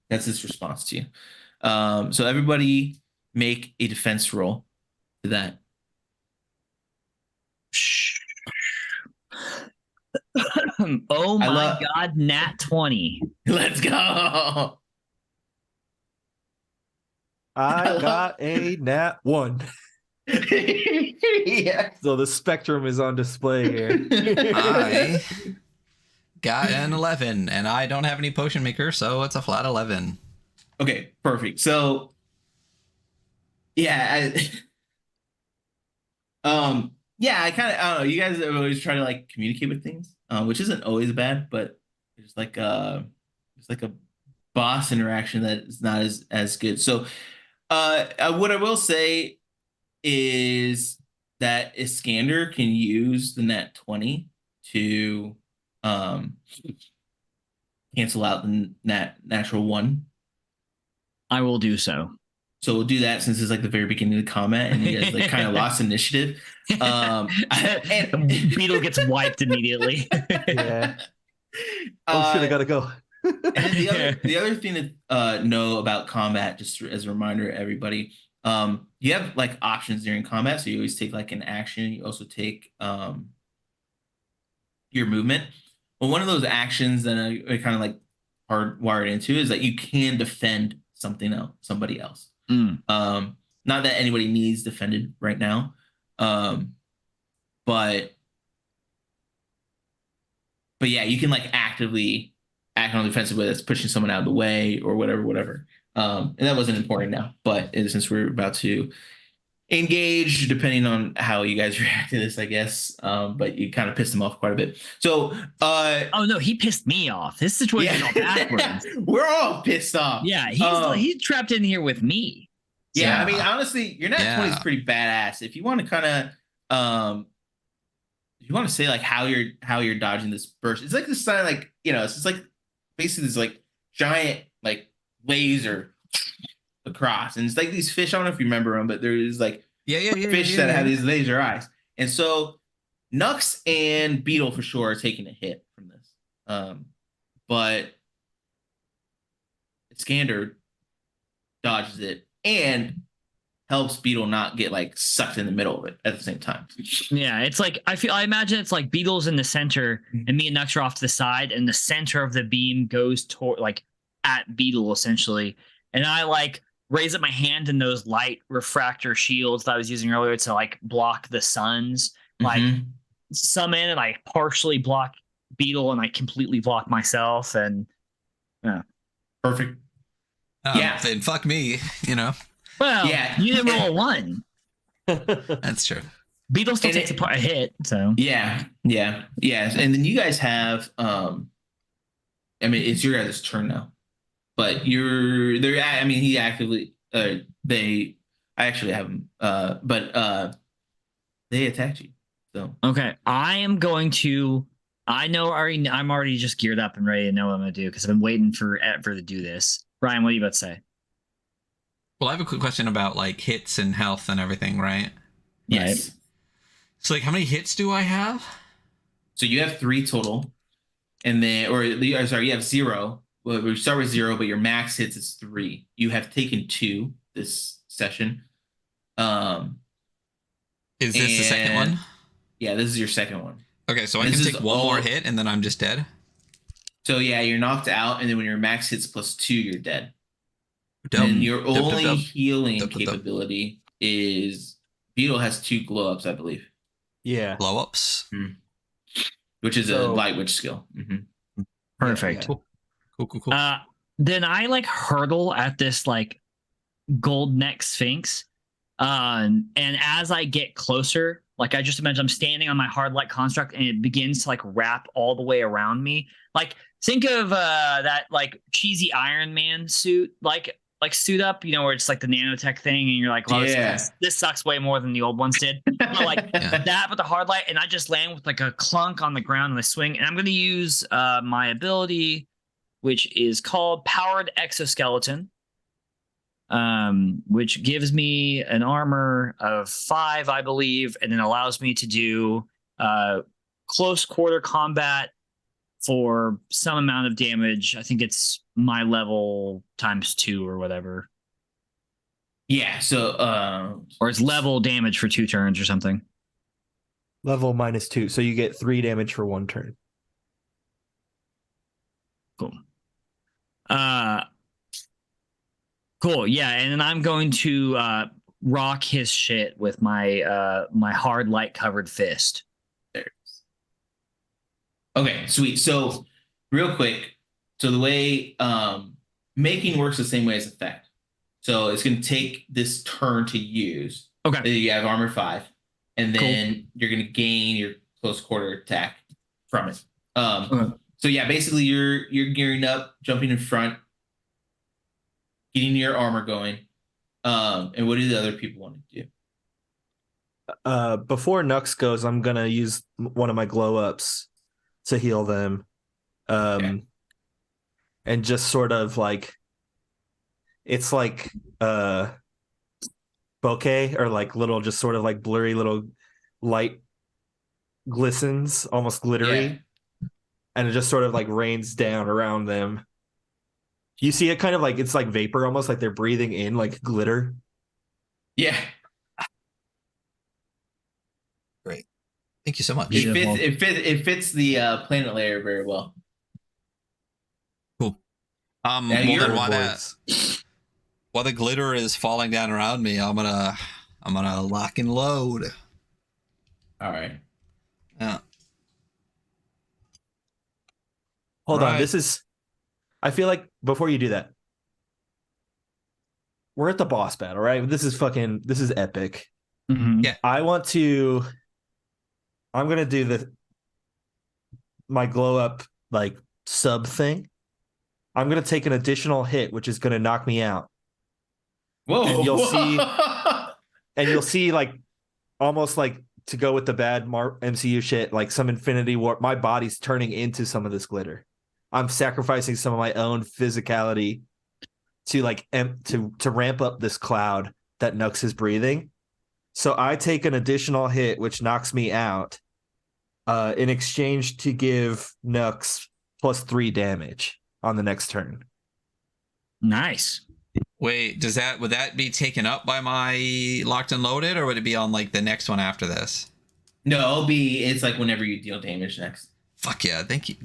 That's its response to you. So everybody make a defense roll to that. Oh my God, nat 20. Let's go. I got a nat 1. Yeah. So the spectrum is on display here. I got an 11, and I don't have any potion maker, so it's a flat 11. Okay, perfect. So, yeah, I kind of, I don't know. You guys always try to like communicate with things, which isn't always bad, but there's like a boss interaction that is not as good. So, what I will say is that Iskander can use the nat 20 to cancel out the natural 1. I will do so. So we'll do that since it's like the very beginning of the combat and you guys like kind of lost initiative. And Beetle gets wiped immediately. Yeah. Oh shit! I gotta go. And then the other thing to know about combat, just as a reminder to everybody, you have like options during combat. So you always take like an action. You also take your movement. Well, one of those actions that I kind of like hardwired into is that you can defend somebody else. Not that anybody needs defended right now, but yeah, you can like actively act on the defensive way that's pushing someone out of the way or whatever. And that wasn't important now, but since we're about to engage, depending on how you guys react to this, I guess. But you kind of pissed him off quite a bit. So oh no, he pissed me off. This situation all backwards. We're all pissed off. Yeah, he's trapped in here with me. Yeah, I mean, honestly, your net 20 is pretty badass. If you want to kind of if you want to say like how you're dodging this burst, it's like this sign, like, you know, it's just like basically this like giant like laser across, and it's like these fish. I don't know if you remember them, but there's like fish that have these laser eyes, and so Nux and Beetle for sure are taking a hit from this, but Iskander dodges it and helps Beetle not get like sucked in the middle of it at the same time. Yeah, it's like I imagine it's like Beetle's in the center and me and Nux are off to the side, and the center of the beam goes toward like at Beetle essentially, and I like raise up my hand in those light refractor shields that I was using earlier to like block the suns, like summon and I partially block Beetle and I completely block myself, and perfect. Then fuck me, you know. Well, you didn't roll a 1. That's true. Beetle still takes a hit, so yeah. And then you guys have, I mean, it's your guys' turn now, but I mean, he actively, I actually have him, but they attacked you. So okay, I'm already just geared up and ready to know what I'm gonna do because I've been waiting forever to do this. Ryan, what are you about to say? Well, I have a quick question about like hits and health and everything, right? Yes. Right. So like how many hits do I have? So you have 3 total, and then, you have 0. Well, we start with 0, but your max hits is 3. You have taken 2 this session. Is this the second one? Yeah, this is your second one. Okay, so I can take one more hit and then I'm just dead? So yeah, you're knocked out, and then when your max hits +2, you're dead. Dumb. And your only healing capability is Beetle has 2 glow ups, I believe. Yeah. Blow ups. Which is a light witch skill. Perfect. Yeah. Cool. Then I like hurdle at this like gold neck sphinx. And as I get closer, like I just imagine I'm standing on my hard light construct and it begins to like wrap all the way around me. Like think of that like cheesy Iron Man suit, like suit up, you know, where it's like the nanotech thing, and you're like, well, this sucks way more than the old ones did. But like that with the hard light, and I just land with like a clunk on the ground and I swing, and I'm going to use my ability, which is called Powered Exoskeleton, which gives me an armor of 5, I believe, and then allows me to do close quarter combat for some amount of damage. I think it's my level ×2 or whatever. Yeah, so or it's level damage for 2 turns or something. Level -2, so you get 3 damage for 1 turn. Cool. Cool. Yeah, and then I'm going to rock his shit with my my hard light covered fist. Okay, sweet. So real quick, so the way making works the same way as effect. So it's going to take this turn to use. Okay. You have armor 5, and then you're going to gain your close quarter attack from it. So yeah, basically you're gearing up, jumping in front, getting your armor going. And what do the other people want to do? Before Nux goes, I'm gonna use one of my glow ups to heal them, and just sort of like, it's like bokeh or like little, just sort of like blurry little light glistens, almost glittery, and it just sort of like rains down around them. You see it kind of like it's like vapor, almost like they're breathing in like glitter. Yeah. Great. Thank you so much. Beautiful. It fits the planet layer very well. Cool. Now Well you're- then while the glitter is falling down around me, I'm gonna lock and load. All right. Yeah. Hold on, Right. this is. I feel like before you do that, we're at the boss battle, right? This is epic. Mhm. Yeah. I'm gonna do my glow up like sub thing. I'm gonna take an additional hit, which is gonna knock me out. Whoa. And you'll see like almost like to go with the bad MCU shit, like some infinity warp. My body's turning into some of this glitter. I'm sacrificing some of my own physicality to like to ramp up this cloud that Nux is breathing. So I take an additional hit, which knocks me out, in exchange to give Nux +3 damage on the next turn. Nice. Wait, would that be taken up by my locked and loaded, or would it be on like the next one after this? No, it's like whenever you deal damage next. Fuck yeah, thank you.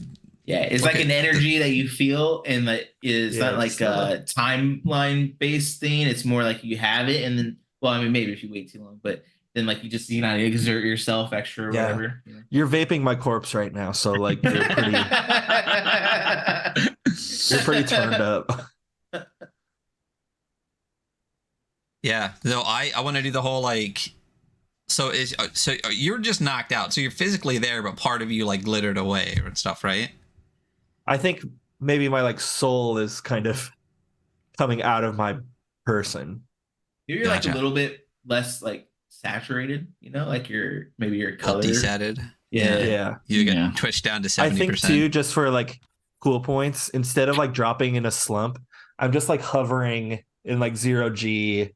Yeah, it's like an energy that you feel, and that is not like a timeline based thing. It's more like you have it, and then, well, I mean, maybe if you wait too long, but then like you just exert yourself extra or whatever. You know? You're vaping my corpse right now, so like you're pretty turned up. Yeah, no, I want to do the whole like, so you're just knocked out, so you're physically there, but part of you like glittered away and stuff, right? I think maybe my like soul is kind of coming out of my person. You're like a little bit less like saturated, like maybe your color. Desatted. Yeah. You get twitched down to 70%. I think too, just for like cool points, instead of like dropping in a slump, I'm just like hovering in like 0G,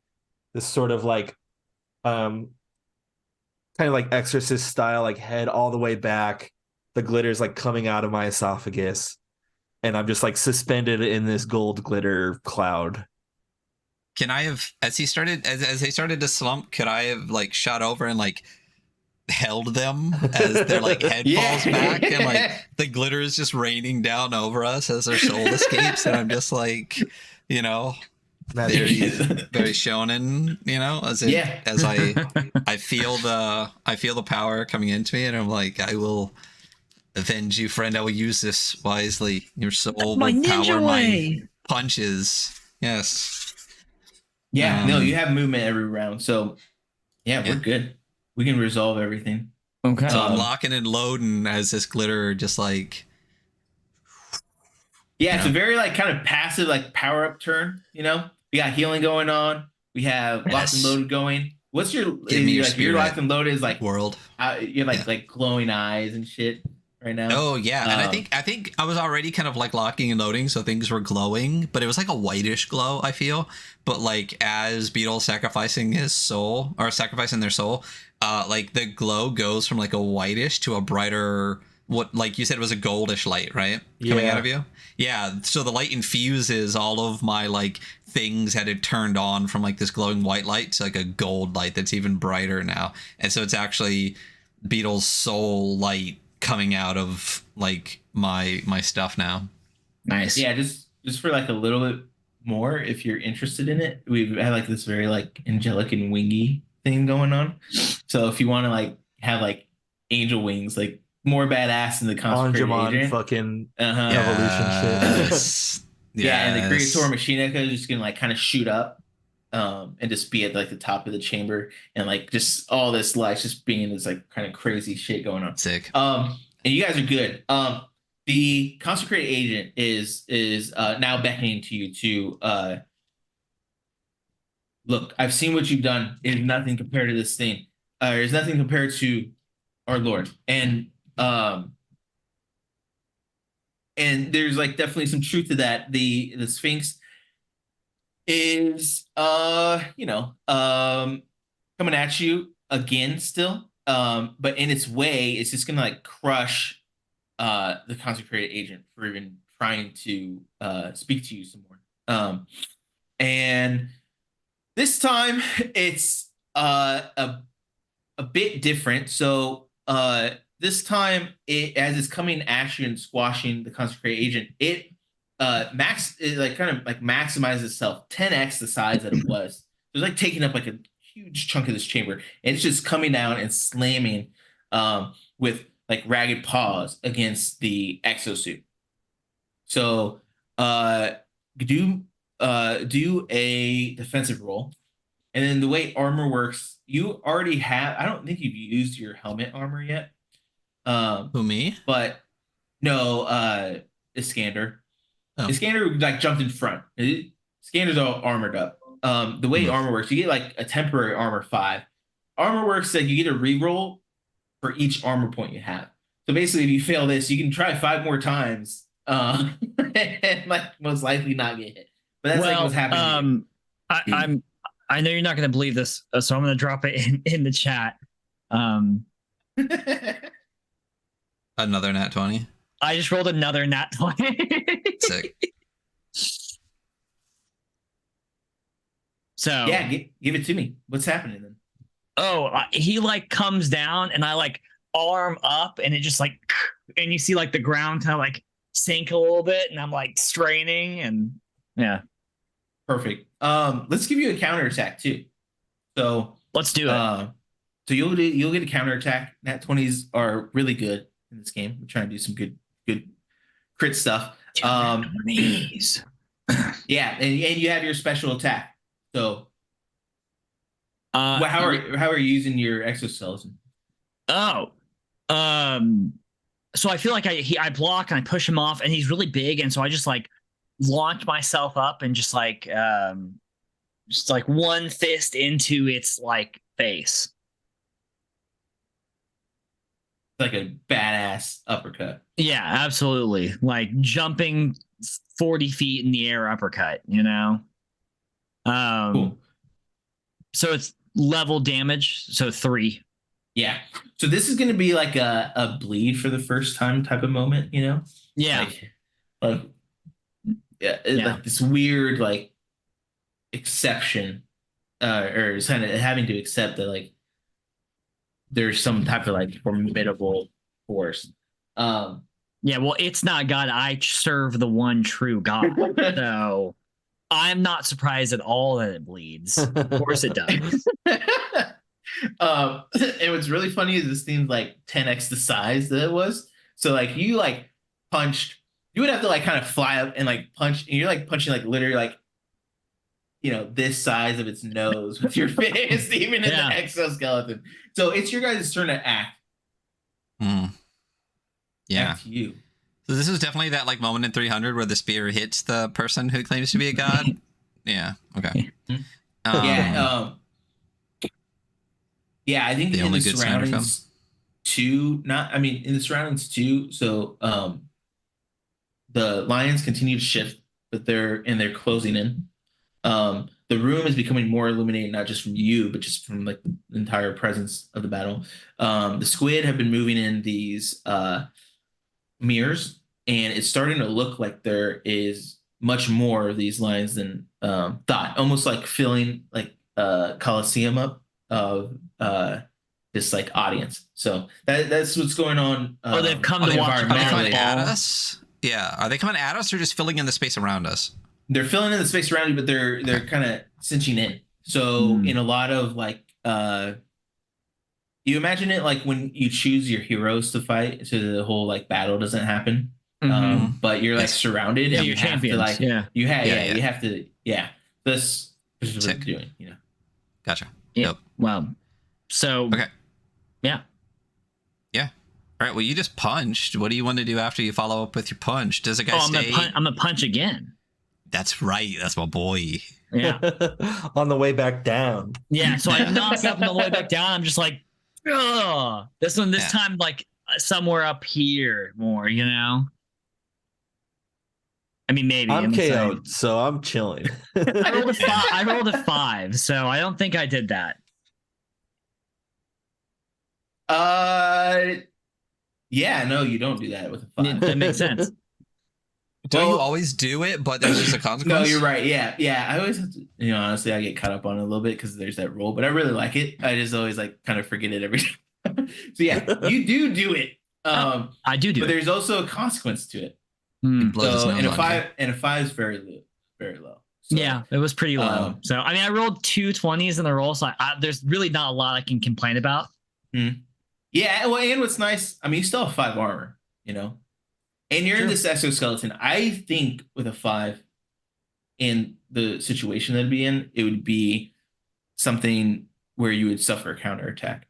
this sort of like kind of like Exorcist style, like head all the way back. The glitter's like coming out of my esophagus, and I'm just like suspended in this gold glitter cloud. Can I have, as they started to slump, could I have like shot over and like held them as their like head falls back, and like the glitter is just raining down over us as their soul escapes, and I'm just like, very shonen, as I feel the power coming into me, and I'm like, I will avenge you, friend. I will use this wisely. Your soul will power my punches. Yes. Yeah, no, you have movement every round, so we're good. We can resolve everything. Okay. So I'm locking and loading as this glitter just like. Yeah, it's a very like kind of passive like power up turn. We got healing going on. We have locked and loaded going. What's your your locked and loaded is like world? You're like glowing eyes and shit right now. Oh yeah, and I think I was already kind of like locking and loading, so things were glowing, but it was like a whitish glow, I feel. But like as Beetle's sacrificing their soul, like the glow goes from like a whitish to a brighter, what like you said was a goldish light, right? Coming out of you. Yeah, so the light infuses all of my like things that had turned on from like this glowing white light to like a gold light that's even brighter now. And so it's actually Beetle's soul light coming out of like my stuff now. Nice. Yeah, just for like a little bit more, if you're interested in it, we've had like this very like angelic and wingy thing going on. So if you want to like have like angel wings, like more badass than the consecrated agent, fucking evolution shit. Yeah, and the Creator Machinica is just gonna like kind of shoot up, and just be at like the top of the chamber, and like just all this lights just being this like kind of crazy shit going on. Sick. And you guys are good. The consecrated agent is now beckoning to you to look. I've seen what you've done. It is nothing compared to this thing. There's nothing compared to our Lord, and there's like definitely some truth to that. The Sphinx is coming at you again still. But in its way, it's just gonna like crush the consecrated agent for even trying to speak to you some more. And this time it's a bit different. So this time as it's coming at you and squashing the consecrated agent, it maximizes itself 10x the size that it was. It's like taking up like a huge chunk of this chamber, and it's just coming down and slamming with like ragged paws against the exosuit. So do a defensive roll. And then the way armor works, you already have, I don't think you've used your helmet armor yet. Who, me? But no, Iskander. Oh. Iskander like jumped in front. Iskander's all armored up. The way armor works, you get like a temporary armor 5. Armor works that you get a reroll for each armor point you have. So basically, if you fail this, you can try 5 more times, and like most likely not get hit. But that's like what's happening. I know you're not going to believe this, so I'm going to drop it in the chat. Another nat 20. I just rolled another nat 20. Sick. So yeah, give it to me. What's happening then? Oh, he like comes down, and I like arm up, and it just like, and you see like the ground kind of like sink a little bit, and I'm like straining, and yeah. Perfect. Let's give you a counterattack too. So let's do it. So you'll get a counterattack. Nat 20s are really good in this game. We're trying to do some good crit stuff. Yeah, and you have your special attack. So how are you using your exoskeleton? So I feel like I block and I push him off, and he's really big, and so I just like launch myself up and just like one fist into its like face. Like a badass uppercut. Yeah, absolutely. Like jumping 40 feet in the air uppercut, you know? Cool. So it's level damage, so 3. Yeah. So this is going to be like a bleed for the first time type of moment, you know? Yeah. Like like this weird like exception, or it's kind of having to accept that like there's some type of like formidable force. Yeah, well, it's not God. I serve the one true God. So I'm not surprised at all that it bleeds. Of course it does. And what's really funny is this thing's like 10x the size that it was. So like you like punched, you would have to like kind of fly up and like punch, and you're like punching like literally like, you know, this size of its nose with your fist, even in the exoskeleton. So it's your guys' turn to act. Yeah. Back to you. So this is definitely that like moment in 300 where the spear hits the person who claims to be a god. Yeah. Okay. Yeah, I think the only good surroundings too. In the surroundings too. So the lions continue to shift, but they're closing in. The room is becoming more illuminated, not just from you, but just from like the entire presence of the battle. The squid have been moving in these mirrors, and it's starting to look like there is much more of these lions than thought. Almost like filling like a coliseum up of this like audience. So that's what's going on. They've come to watch. Are they coming at us? Yeah. Are they coming at us or just filling in the space around us? They're filling in the space around you, but they're kind of cinching in. So in a lot of like, you imagine it like when you choose your heroes to fight, so the whole like battle doesn't happen. But you're like surrounded, and you have to like, you have to, This is what they're doing, you know. Gotcha. Yep. Wow. So okay. Yeah. Yeah. All right. Well, you just punched. What do you want to do after you follow up with your punch? Does a guy stay? I'm gonna punch again. That's right. That's my boy. Yeah. On the way back down. Yeah. So I knocked up on the way back down. I'm just like, ugh. This time, like somewhere up here more, you know? I mean, maybe. I'm saying. KO'd, so I'm chilling. I rolled a 5. I rolled a 5, so I don't think I did that. Yeah, no, you don't do that with a 5. That makes sense. Don't you always do it, but there's just a consequence? No, you're right. Yeah. I always have to, honestly, I get caught up on it a little bit because there's that roll, but I really like it. I just always like kind of forget it every time. So yeah, you do it. I do but it. there's also a consequence to it. Blows So his nose on you. a 5 is very low, very low. So, yeah, it was pretty low. So I mean, I rolled 2 20s in the roll, so there's really not a lot I can complain about. Yeah, well, and what's nice, I mean, you still have 5 armor, and you're in this exoskeleton. I think with a 5 in the situation that'd be in, it would be something where you would suffer a counterattack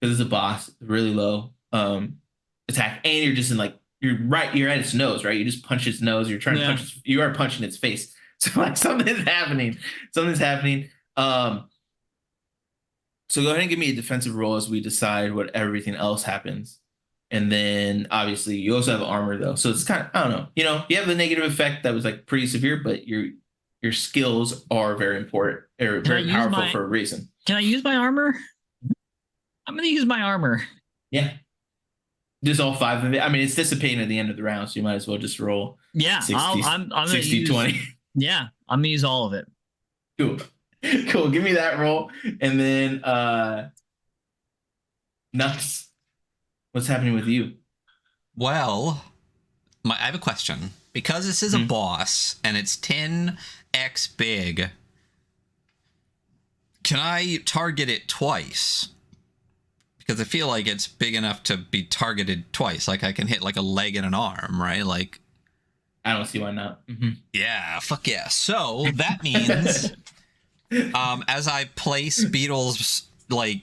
because it's a boss, really low attack, and you're just in you're at its nose, right? You just punch its nose. You're trying to punch. You are punching its face. So like something's happening. So go ahead and give me a defensive roll as we decide what everything else happens. And then obviously you also have armor though. So it's kind of, I don't know, you have the negative effect that was like pretty severe, but your skills are very important or very powerful for a reason. Can I use my armor? I'm going to use my armor. Yeah. Just all 5 of it. I mean, it's dissipating at the end of the round, so you might as well just roll. Yeah, 60, I'm 60, 20. Yeah, I'm going to use all of it. Cool. Give me that roll. And then Nux, what's happening with you? Well, I have a question. Because this is a boss and it's 10x big, can I target it twice? Because I feel like it's big enough to be targeted twice. Like I can hit like a leg and an arm, right? Like, I don't see why not. Yeah, fuck yeah. So that means as I place Beetle's like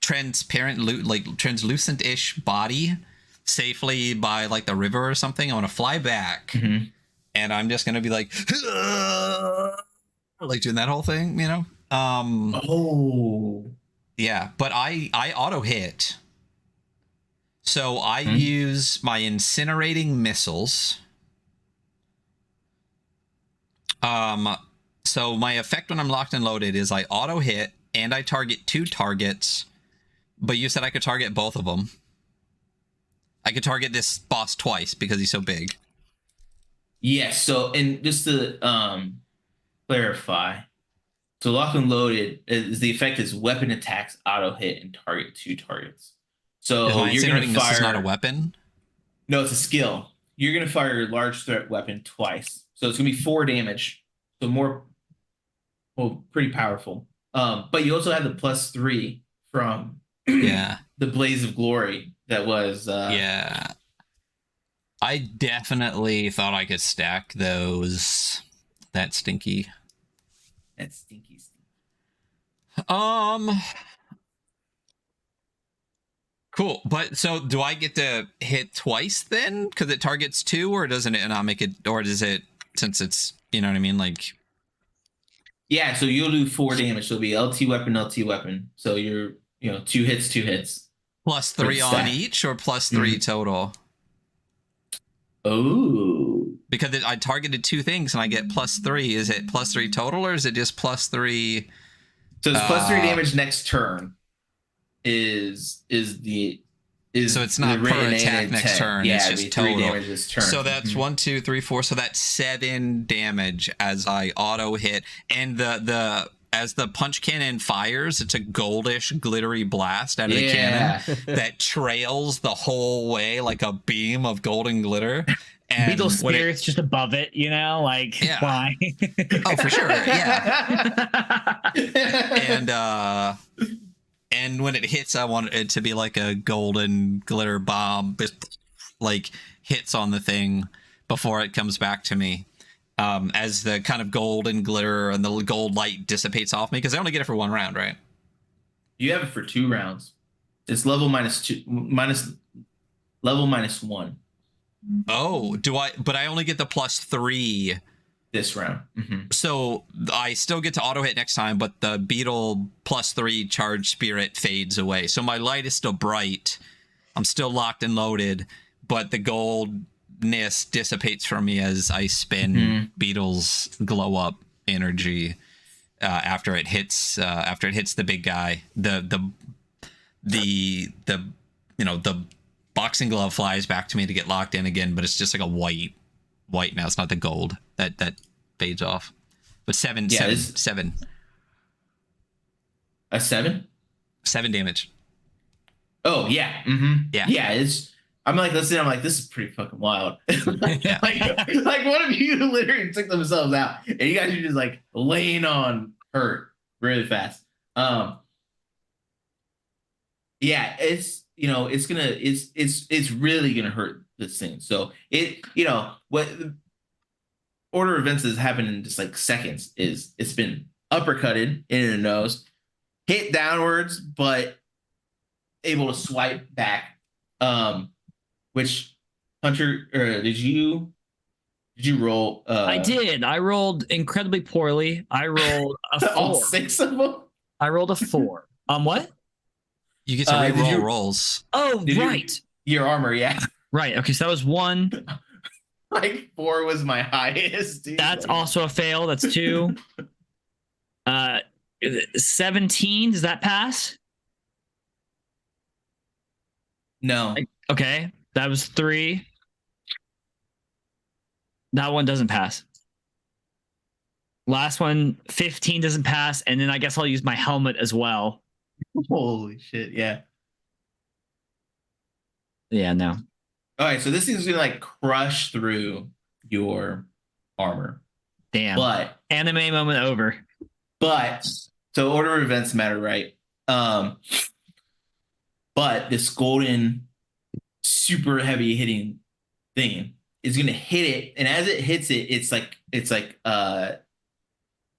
translucent-ish body safely by like the river or something, I want to fly back and I'm just gonna be like doing that whole thing, Yeah, but I auto hit. So I use my incinerating missiles. So my effect when I'm locked and loaded is I auto hit and I target 2 targets. But you said I could target both of them. I could target this boss twice because he's so big. Yes. So, and just to clarify, so lock and loaded is the effect is weapon attacks, auto hit, and target 2 targets. So you're going to fire. This is not a weapon? No, it's a skill. You're going to fire your large threat weapon twice. So it's going to be 4 damage. So pretty powerful. But you also have the +3 from the Blaze of Glory that was. Yeah. I definitely thought I could stack those. That's stinky. That's stinky. Cool. But so do I get to hit twice then? Because it targets 2, or doesn't it not make it, or does it, since it's, you know what I mean? Like, yeah, so you'll do 4 damage. So it'll be LT weapon. So you're, 2 hits. +3 on each or +3 total? Oh. Because I targeted 2 things and I get +3. Is it +3 total or is it just +3? So it's +3 damage next turn. So it's not per attack next turn. Yeah, it's just total. 3 damage this turn. So that's 1, 2, 3, 4. So that's 7 damage as I auto hit. And as the punch cannon fires, it's a goldish, glittery blast out of the cannon that trails the whole way like a beam of golden glitter. And Beetle Spirit's just above it, why? Oh, for sure, yeah. And when it hits, I want it to be like a golden glitter bomb, like hits on the thing before it comes back to me. As the kind of golden glitter and the gold light dissipates off me, because I only get it for 1 round, right? You have it for 2 rounds. It's level -1. Oh, do I? But I only get the +3 this round. So I still get to auto hit next time, but the beetle +3 charge spirit fades away. So my light is still bright. I'm still locked and loaded, but the gold dissipates from me as I spin Beetle's glow up energy after it hits the big guy. The boxing glove flies back to me to get locked in again, but it's just like a white now. It's not the gold that fades off. But seven. A 7? 7 damage. Oh yeah. Yeah. I'm like, listening. I'm like, this is pretty fucking wild. Yeah. like one of you literally took themselves out, and you guys are just like laying on hurt really fast. Yeah, it's really gonna hurt this thing. So what order of events has happened in just like seconds is it's been uppercutted in the nose, hit downwards, but able to swipe back. Which Hunter, did you roll? I did. I rolled incredibly poorly. I rolled a 4. All 6 of them. I rolled a 4. What? You get to re-roll rolls. Oh, right. Your armor, yeah. Right. Okay, so that was 1. Like 4 was my highest. Dude. That's also a fail. That's 2. 17. Does that pass? No. Okay. That was 3. That one doesn't pass. Last one, 15 doesn't pass. And then I guess I'll use my helmet as well. Holy shit. Yeah. Yeah, no. All right. So this thing's going to like crush through your armor. Damn. But anime moment over. But so order of events matter, right? But this golden, super heavy hitting thing is going to hit it, and as it hits it, it's like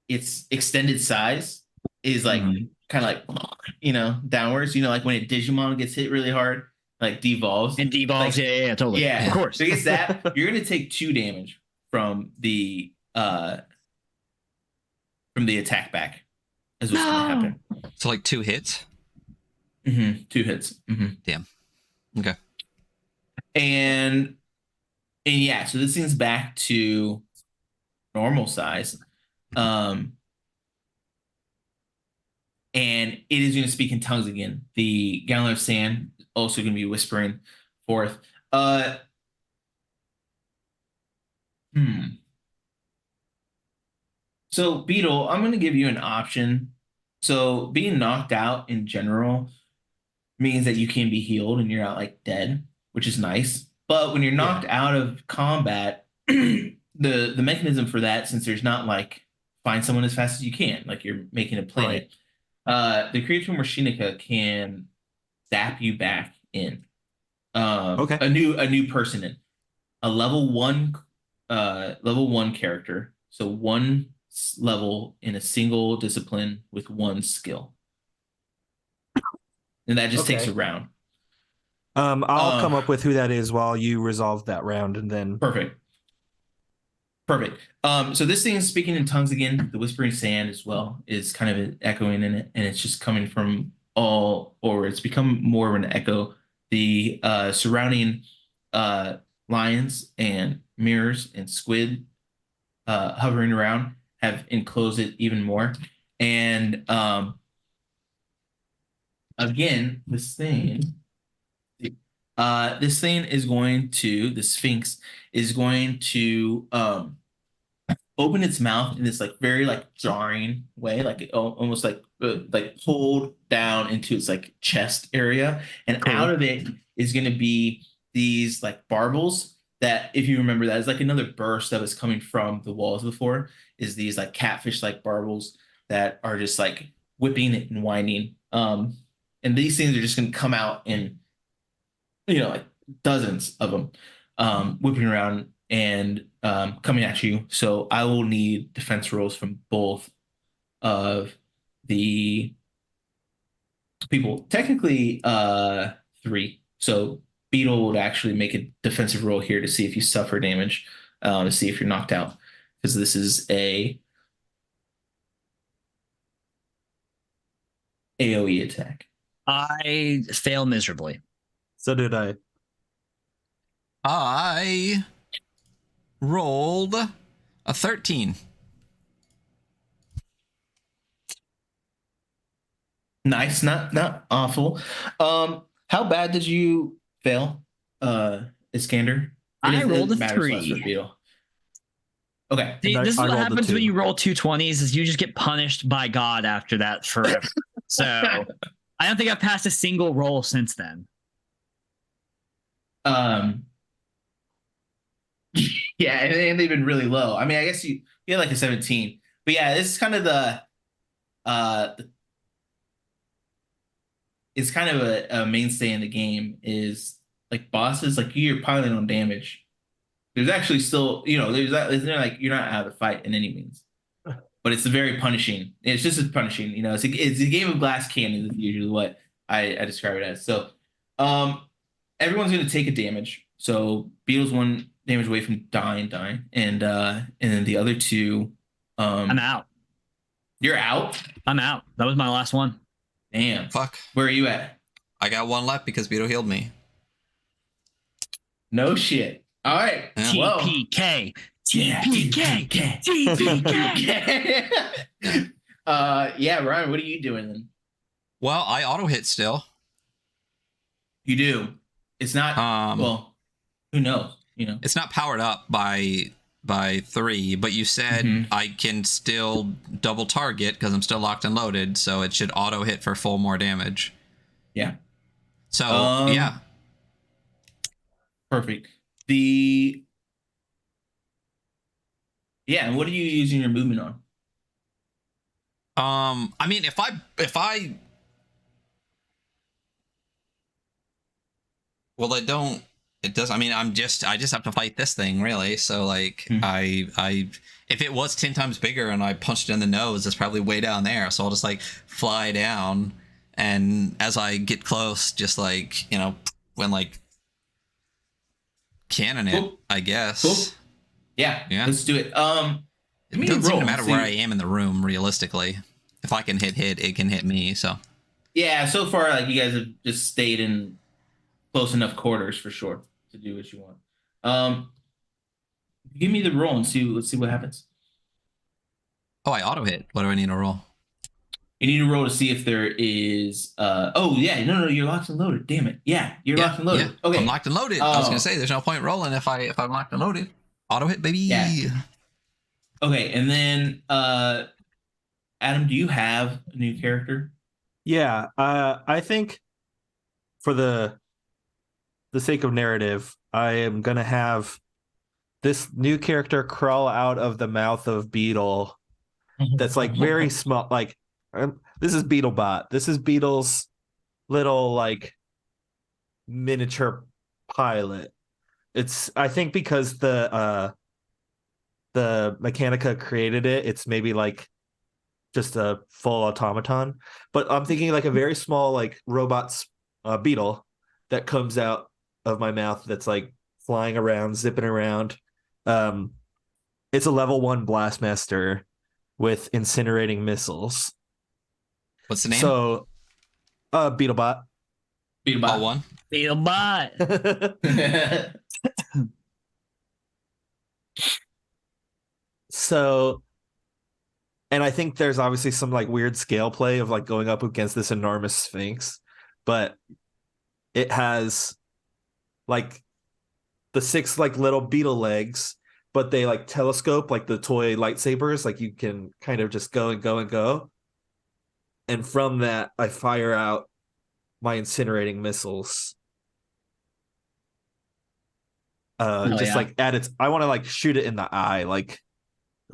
its extended size is like kind of like downwards. Like when a Digimon gets hit really hard, like devolves and devolves. Like, yeah, totally. Yeah, of course. So it's that you're going to take 2 damage from the attack back. Is what's going to happen. So like 2 hits. 2 hits. Damn. Okay. And yeah, so this thing's back to normal size. And it is going to speak in tongues again. The gallon of sand also going to be whispering forth. So Beetle, I'm going to give you an option. So being knocked out in general means that you can be healed and you're not like dead, which is nice. But when you're knocked out of combat, the mechanism for that, since there's not like find someone as fast as you can, like you're making a planet, the creature Machinica can zap you back in. A new person in a level 1 character. So 1 level in a single discipline with 1 skill. And that just takes a round. I'll come up with who that is while you resolve that round, and then perfect. So this thing is speaking in tongues again. The whispering sand as well is kind of echoing in it, and it's just coming from all over. It's become more of an echo. The surrounding lions and mirrors and squid hovering around have enclosed it even more. And again, this thing is going to, the Sphinx is going to open its mouth in this like very like jarring way, like almost like pulled down into its like chest area, and out of it is going to be these like barbels that, if you remember, that is like another burst that was coming from the walls before, is these like catfish like barbels that are just like whipping it and winding. And these things are just going to come out in, like dozens of them, whipping around and coming at you. So I will need defense rolls from both of the people. Technically, 3. So Beetle would actually make a defensive roll here to see if you suffer damage, to see if you're knocked out, because this is a AoE attack. I fail miserably. So did I. I rolled a 13. Nice, not awful. How bad did you fail, Iskander? I rolled a It matters less for 3. Beetle. Okay. See, And this is I what rolled a happens 2. when you roll 2 20s is you just get punished by God after that forever. So I don't think I've passed a single roll since then. Yeah, and they've been really low. I mean, I guess you had like a 17. But yeah, this is kind of it's kind of a mainstay in the game is like bosses, like you're piling on damage. There's actually still, there's that, isn't there, like you're not out of the fight in any means. But it's very punishing. It's just as punishing, it's a game of glass cannons is usually what I describe it as. So everyone's gonna take a damage. So Beetle's 1 damage away from dying. And then the other 2 I'm out. You're out? I'm out. That was my last one. Damn. Fuck. Where are you at? I got 1 left because Beetle healed me. No shit. All right. Yeah. Well, TPK. TPK. TPK. Yeah, Ryan, what are you doing then? Well, I auto hit still. You do. It's not well, who knows, It's not powered up by 3, but you said I can still double target because I'm still locked and loaded, so it should auto hit for full more damage. Yeah. So yeah. Perfect. And what are you using your movement on? I mean, if I well, it does. I mean, I just have to fight this thing really. So like if it was 10 times bigger and I punched it in the nose, it's probably way down there. So I'll just like fly down, and as I get close, just like, when like cannon it, Cool. I guess. Cool. Yeah. Let's do it. It doesn't seem to matter where I am in the room, realistically. If I can hit, it can hit me. So yeah, so far like you guys have just stayed in close enough quarters for sure to do what you want. Give me the roll and let's see what happens. oh, I auto hit. What do I need to roll? You need to roll to see if there is oh yeah, no, you're locked and loaded. Damn it. Yeah, you're locked and loaded. Yeah. Okay. I'm locked and loaded. I was gonna say there's no point rolling if I'm locked and loaded. Auto hit, baby. Yeah. Okay, and then Adam, do you have a new character? Yeah, I think for the sake of narrative, I am gonna have this new character crawl out of the mouth of Beetle. That's like very small. Like this is BeetleBot. This is Beetle's little like miniature pilot. It's I think because the Mechanica created it, it's maybe like just a full automaton. But I'm thinking like a very small like robot beetle that comes out of my mouth that's like flying around, zipping around. It's a level 1 Blastmaster with incinerating missiles. What's the name? So, BeetleBot. All one. BeetleBot. So, and I think there's obviously some like weird scale play of like going up against this enormous Sphinx, but it has like the 6 like little beetle legs, but they like telescope like the toy lightsabers. Like you can kind of just go and go and go. And from that, I fire out my incinerating missiles. Like at its, I want to like shoot it in the eye, like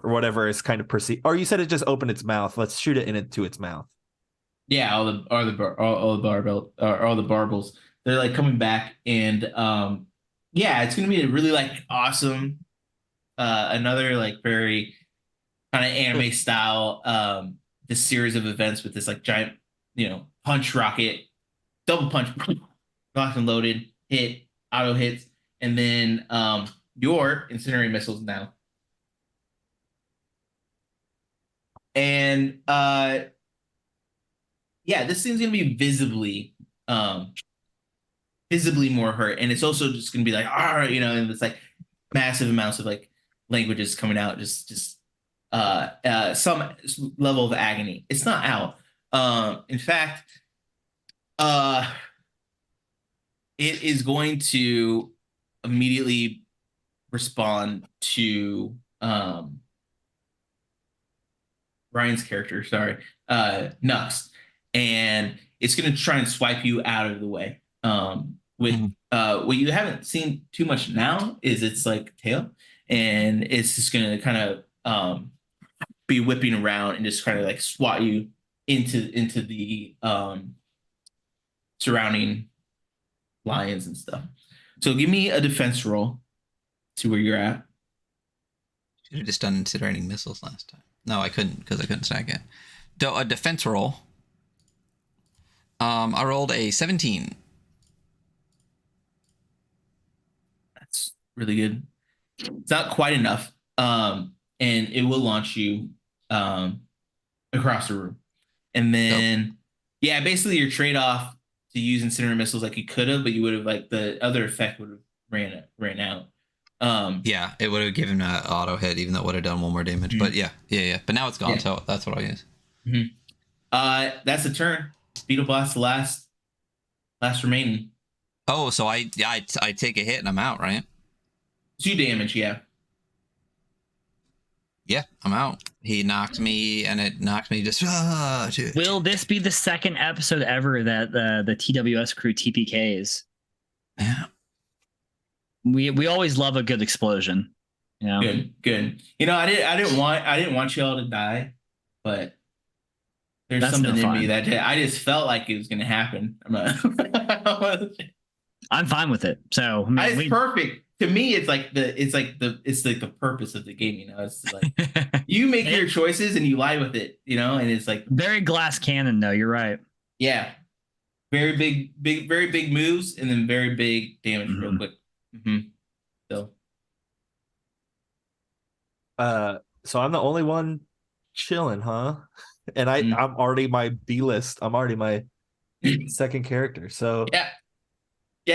or whatever is kind of perceived. Or you said it just opened its mouth. Let's shoot it into its mouth. Yeah, all the barbels. They're like coming back, and yeah, it's gonna be a really like awesome, another like very kind of anime style this series of events with this like giant, punch rocket, double punch, locked and loaded, hit, auto hits, and then your incendiary missiles now. And yeah, this thing's gonna be visibly visibly more hurt, and it's also just gonna be like, and it's like massive amounts of like languages coming out, just some level of agony. It's not out. In fact, it is going to immediately respond to Ryan's character, sorry, Nux, and it's going to try and swipe you out of the way. With what you haven't seen too much now is its like tail, and it's just going to kind of be whipping around and just kind of like swat you into the surrounding lions and stuff. So give me a defense roll. See where you're at. Should have just done incinerating missiles last time. No, I couldn't because I couldn't stack it. A defense roll. I rolled a 17. That's really good. It's not quite enough. And it will launch you across the room. And then, yeah, basically your trade-off to use incinerator missiles like you could have, but you would have like the other effect would have ran out. Yeah, it would have given that auto hit, even though it would have done one more damage. But yeah. But now it's gone, so that's what I'll use. That's the turn. Beetle Blast, the last remaining. Oh, so I take a hit and I'm out, right? 2 damage, yeah. Yeah, I'm out. He knocked me, and it knocked me just. Will this be the second episode ever that the TWS crew TPKs? Yeah. We always love a good explosion. Yeah. Good. You know, I didn't want y'all to die, but there's That's something no in fun. me that I just felt like it was gonna happen. I'm fine with it. So it's perfect. To me, it's like the purpose of the game, you know. It's like you make your choices and you lie with it, you know, and it's like very glass cannon though, you're right. Yeah. Very big moves and then very big damage real quick. So so I'm the only one chilling, huh? And I'm already my B list. I'm already my second character. So yeah,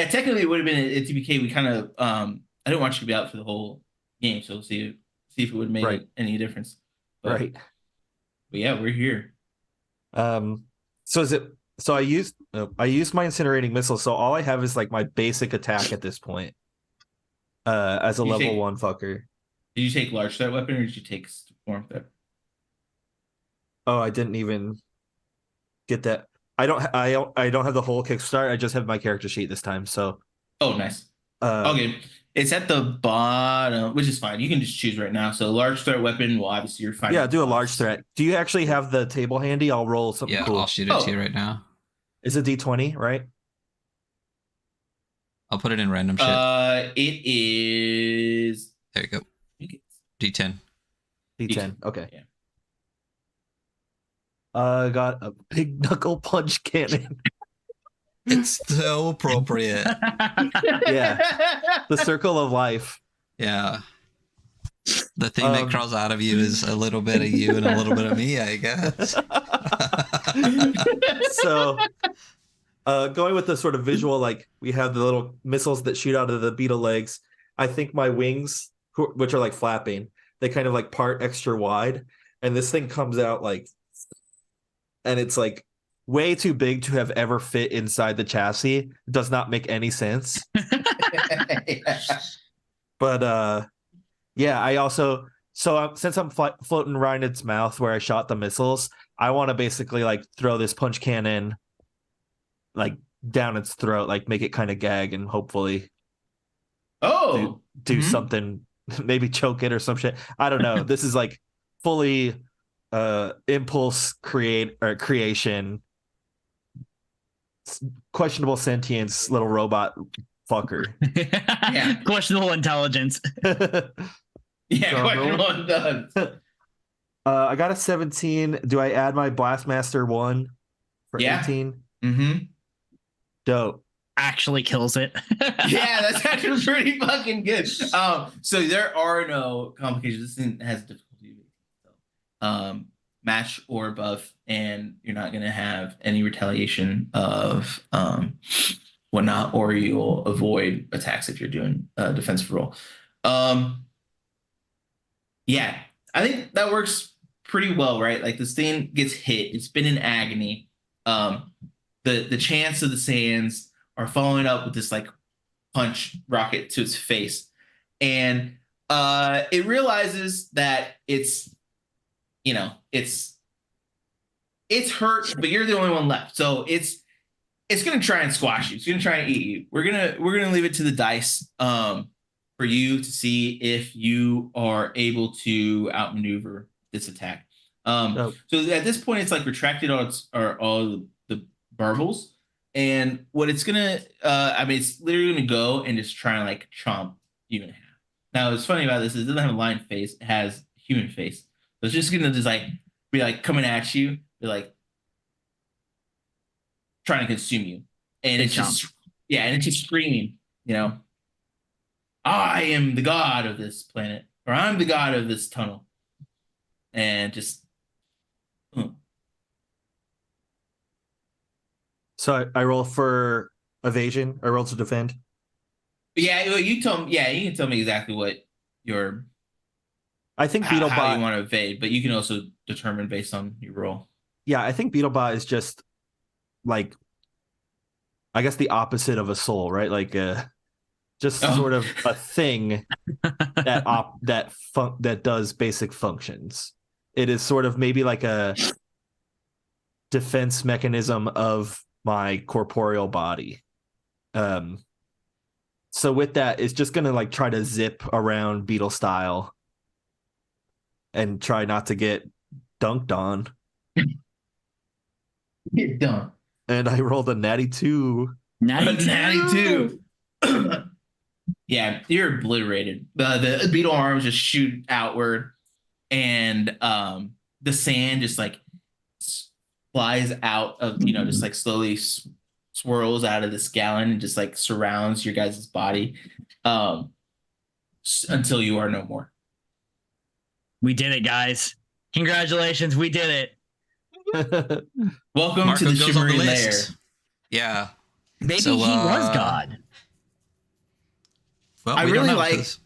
technically it would have been a TPK. We kind of I didn't want you to be out for the whole game, so we'll see if it would have made any difference. But yeah, we're here. So I used my incinerating missile, so all I have is like my basic attack at this point. As a level 1 fucker. Did you take large threat weapon or did you take form threat? Oh, I didn't even get that. I don't have the whole Kickstarter. I just have my character sheet this time. So nice. Okay. It's at the bottom, which is fine. You can just choose right now. So large threat weapon, well, obviously you're fine. Yeah, do a large threat. Do you actually have the table handy? I'll roll something cool. I'll shoot it to you right now. Is it D20, right? I'll put it in random shit. It is. There you go. D10. D10. Okay. Yeah. I got a big knuckle punch cannon. It's so appropriate. Yeah. The circle of life. Yeah. The thing that crawls out of you is a little bit of you and a little bit of me, I guess. So going with the sort of visual, like we have the little missiles that shoot out of the beetle legs. I think my wings, which are like flapping, they kind of like part extra wide. And this thing comes out like, and it's like way too big to have ever fit inside the chassis. It does not make any sense. But yeah, I also, since I'm floating around its mouth where I shot the missiles, I want to basically like throw this punch cannon like down its throat, like make it kind of gag and hopefully do something, maybe choke it or some shit. I don't know. This is like fully impulse creation, questionable sentience, little robot fucker. Yeah, questionable intelligence. Questionable intelligence. I got a 17. Do I add my Blastmaster 1 for 18? Dope. Actually kills it. Yeah, that's actually pretty fucking good. So there are no complications. This thing has difficulty. Match or above, and you're not gonna have any retaliation of whatnot, or you'll avoid attacks if you're doing a defensive roll. Yeah, I think that works pretty well, right? Like this thing gets hit, it's been in agony. The chance of the sands are following up with this like punch rocket to its face, and it realizes that it's hurt, but you're the only one left, so it's gonna try and squash you. It's gonna try and eat you. We're gonna leave it to the dice for you to see if you are able to outmaneuver this attack. So at this point, it's like retracted all the burbles, and what it's gonna, it's literally gonna go and just try and like chomp you in half. Now, what's funny about this is it doesn't have a lion face; it has human face. So it's just gonna just like be like coming at you, be like trying to consume you, and it's just screaming, I am the god of this planet, or I'm the god of this tunnel, and just. So I roll for evasion. I roll to defend. Yeah, well, you tell me. Yeah, you can tell me exactly what your. I think how Beetlebot. you want to evade, but you can also determine based on your roll. Yeah, I think Beetlebot is just like, I guess the opposite of a soul, right? Like sort of a thing that does basic functions. It is sort of maybe like a defense mechanism of my corporeal body. So with that, it's just gonna like try to zip around beetle style and try not to get dunked on. Get done. And I rolled a natty 2. Natty 2. Yeah, you're obliterated. The beetle arms just shoot outward, and the sand just like flies out of, just like slowly swirls out of this gallon and just like surrounds your guys' body until you are no more. We did it, guys. Congratulations, we did it. Welcome Marco to the goes on Shimmering the Lair. list. Yeah. Maybe So, he was God. Well, I we really don't know, like. 'cause-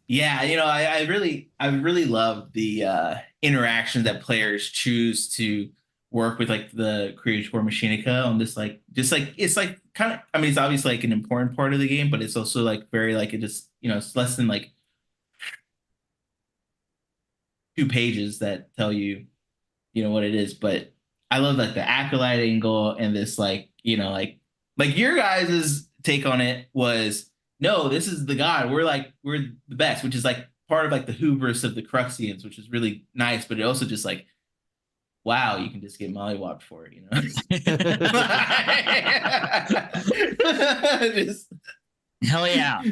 Yeah, I really love the interactions that players choose to work with, like the Creator Machinica on this, like just like it's like kind of. I mean, it's obviously like an important part of the game, but it's also like very like it just it's less than like 2 pages that tell you what it is. But I love like the acolyte angle and this like like your guys' take on it was. No, this is the god. We're the best, which is like part of like the hubris of the Cruxians, which is really nice. But it also just like, wow, you can just get mollywopped for it, Hell yeah.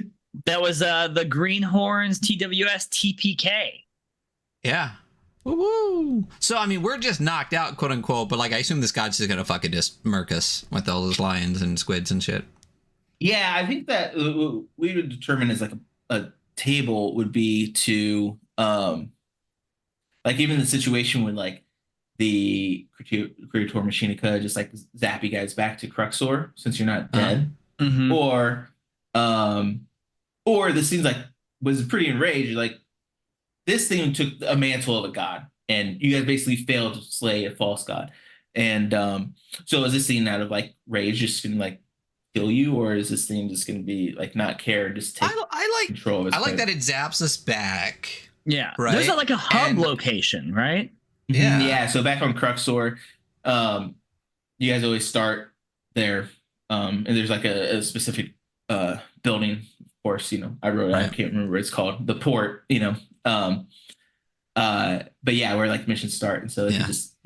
That was the Greenhorns TWS TPK. Yeah. Woo-woo. So, I mean, we're just knocked out, quote unquote, but like, I assume this god's just gonna fucking just murk us with all those lions and squids and shit. Yeah, I think that we would determine as like a table would be to like even the situation when like the Creator Machinica just like zap you guys back to Cruxor since you're not dead, or this seems like was pretty enraged. Like this thing took a mantle of a god, and you guys basically failed to slay a false god, and so is this scene out of like rage just gonna like kill you, or is this thing just going to be like not care, just take control of its that it zaps us back. Yeah, right. There's like a hub location, right? Yeah. So back on Cruxor, you guys always start there, and there's like a specific building. Of course, I wrote it. Right. I can't remember what it's called. The port, but yeah, where like missions start, and so it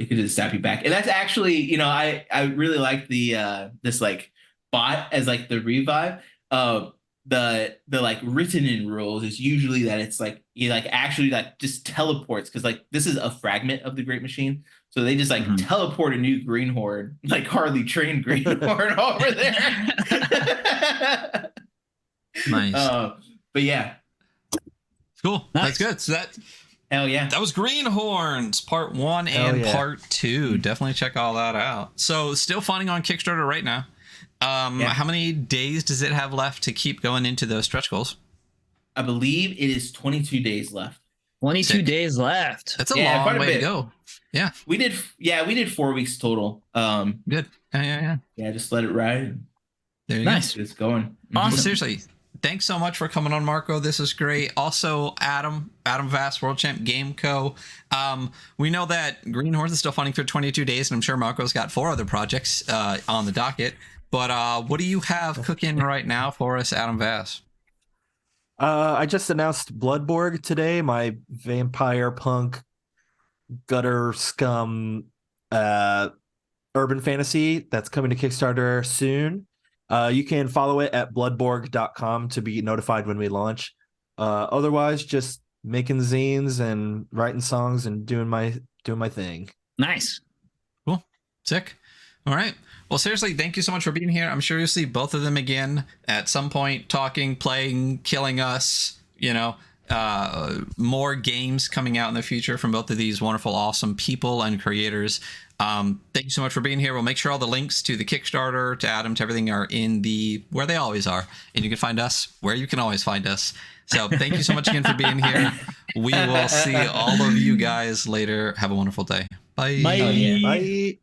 could just zap you back. And that's actually, I really like the this like. Bot as like the revive. The like written in rules is usually that it's like you like actually like just teleports, because like this is a fragment of the Great Machine, so they just like teleport a new greenhorn, like hardly trained greenhorn over there. Nice. But yeah, cool. Nice. That's good. So hell yeah, that was Greenhorns Part 1 and Part 2. Definitely check all that out. So still funding on Kickstarter right now. How many days does it have left to keep going into those stretch goals? I believe it is 22 days left. 22 Sick. days left. That's a Yeah, quite long a way to bit. go. Yeah. We did 4 weeks total. Good. Yeah. Yeah, just let it ride. There you Nice. go. It's going. Awesome. Well, seriously, thanks so much for coming on, Marco. This is great. Also, Adam Vass, World Champ Game Co. We know that Greenhorns is still funding for 22 days, and I'm sure Marco's got 4 other projects on the docket. But what do you have cooking right now for us, Adam Vass? I just announced Bloodborg today, my vampire punk gutter scum urban fantasy that's coming to Kickstarter soon. You can follow it at bloodborg.com to be notified when we launch. Otherwise, just making zines and writing songs and doing my thing. Nice. Cool. Sick. All right. Well, seriously, thank you so much for being here. I'm sure you'll see both of them again at some point, talking, playing, killing us, more games coming out in the future from both of these wonderful, awesome people and creators. Thank you so much for being here. We'll make sure all the links to the Kickstarter, to Adam, to everything are in where they always are. And you can find us where you can always find us. So thank you so much again for being here. We will see all of you guys later. Have a wonderful day. Bye. Bye. Bye.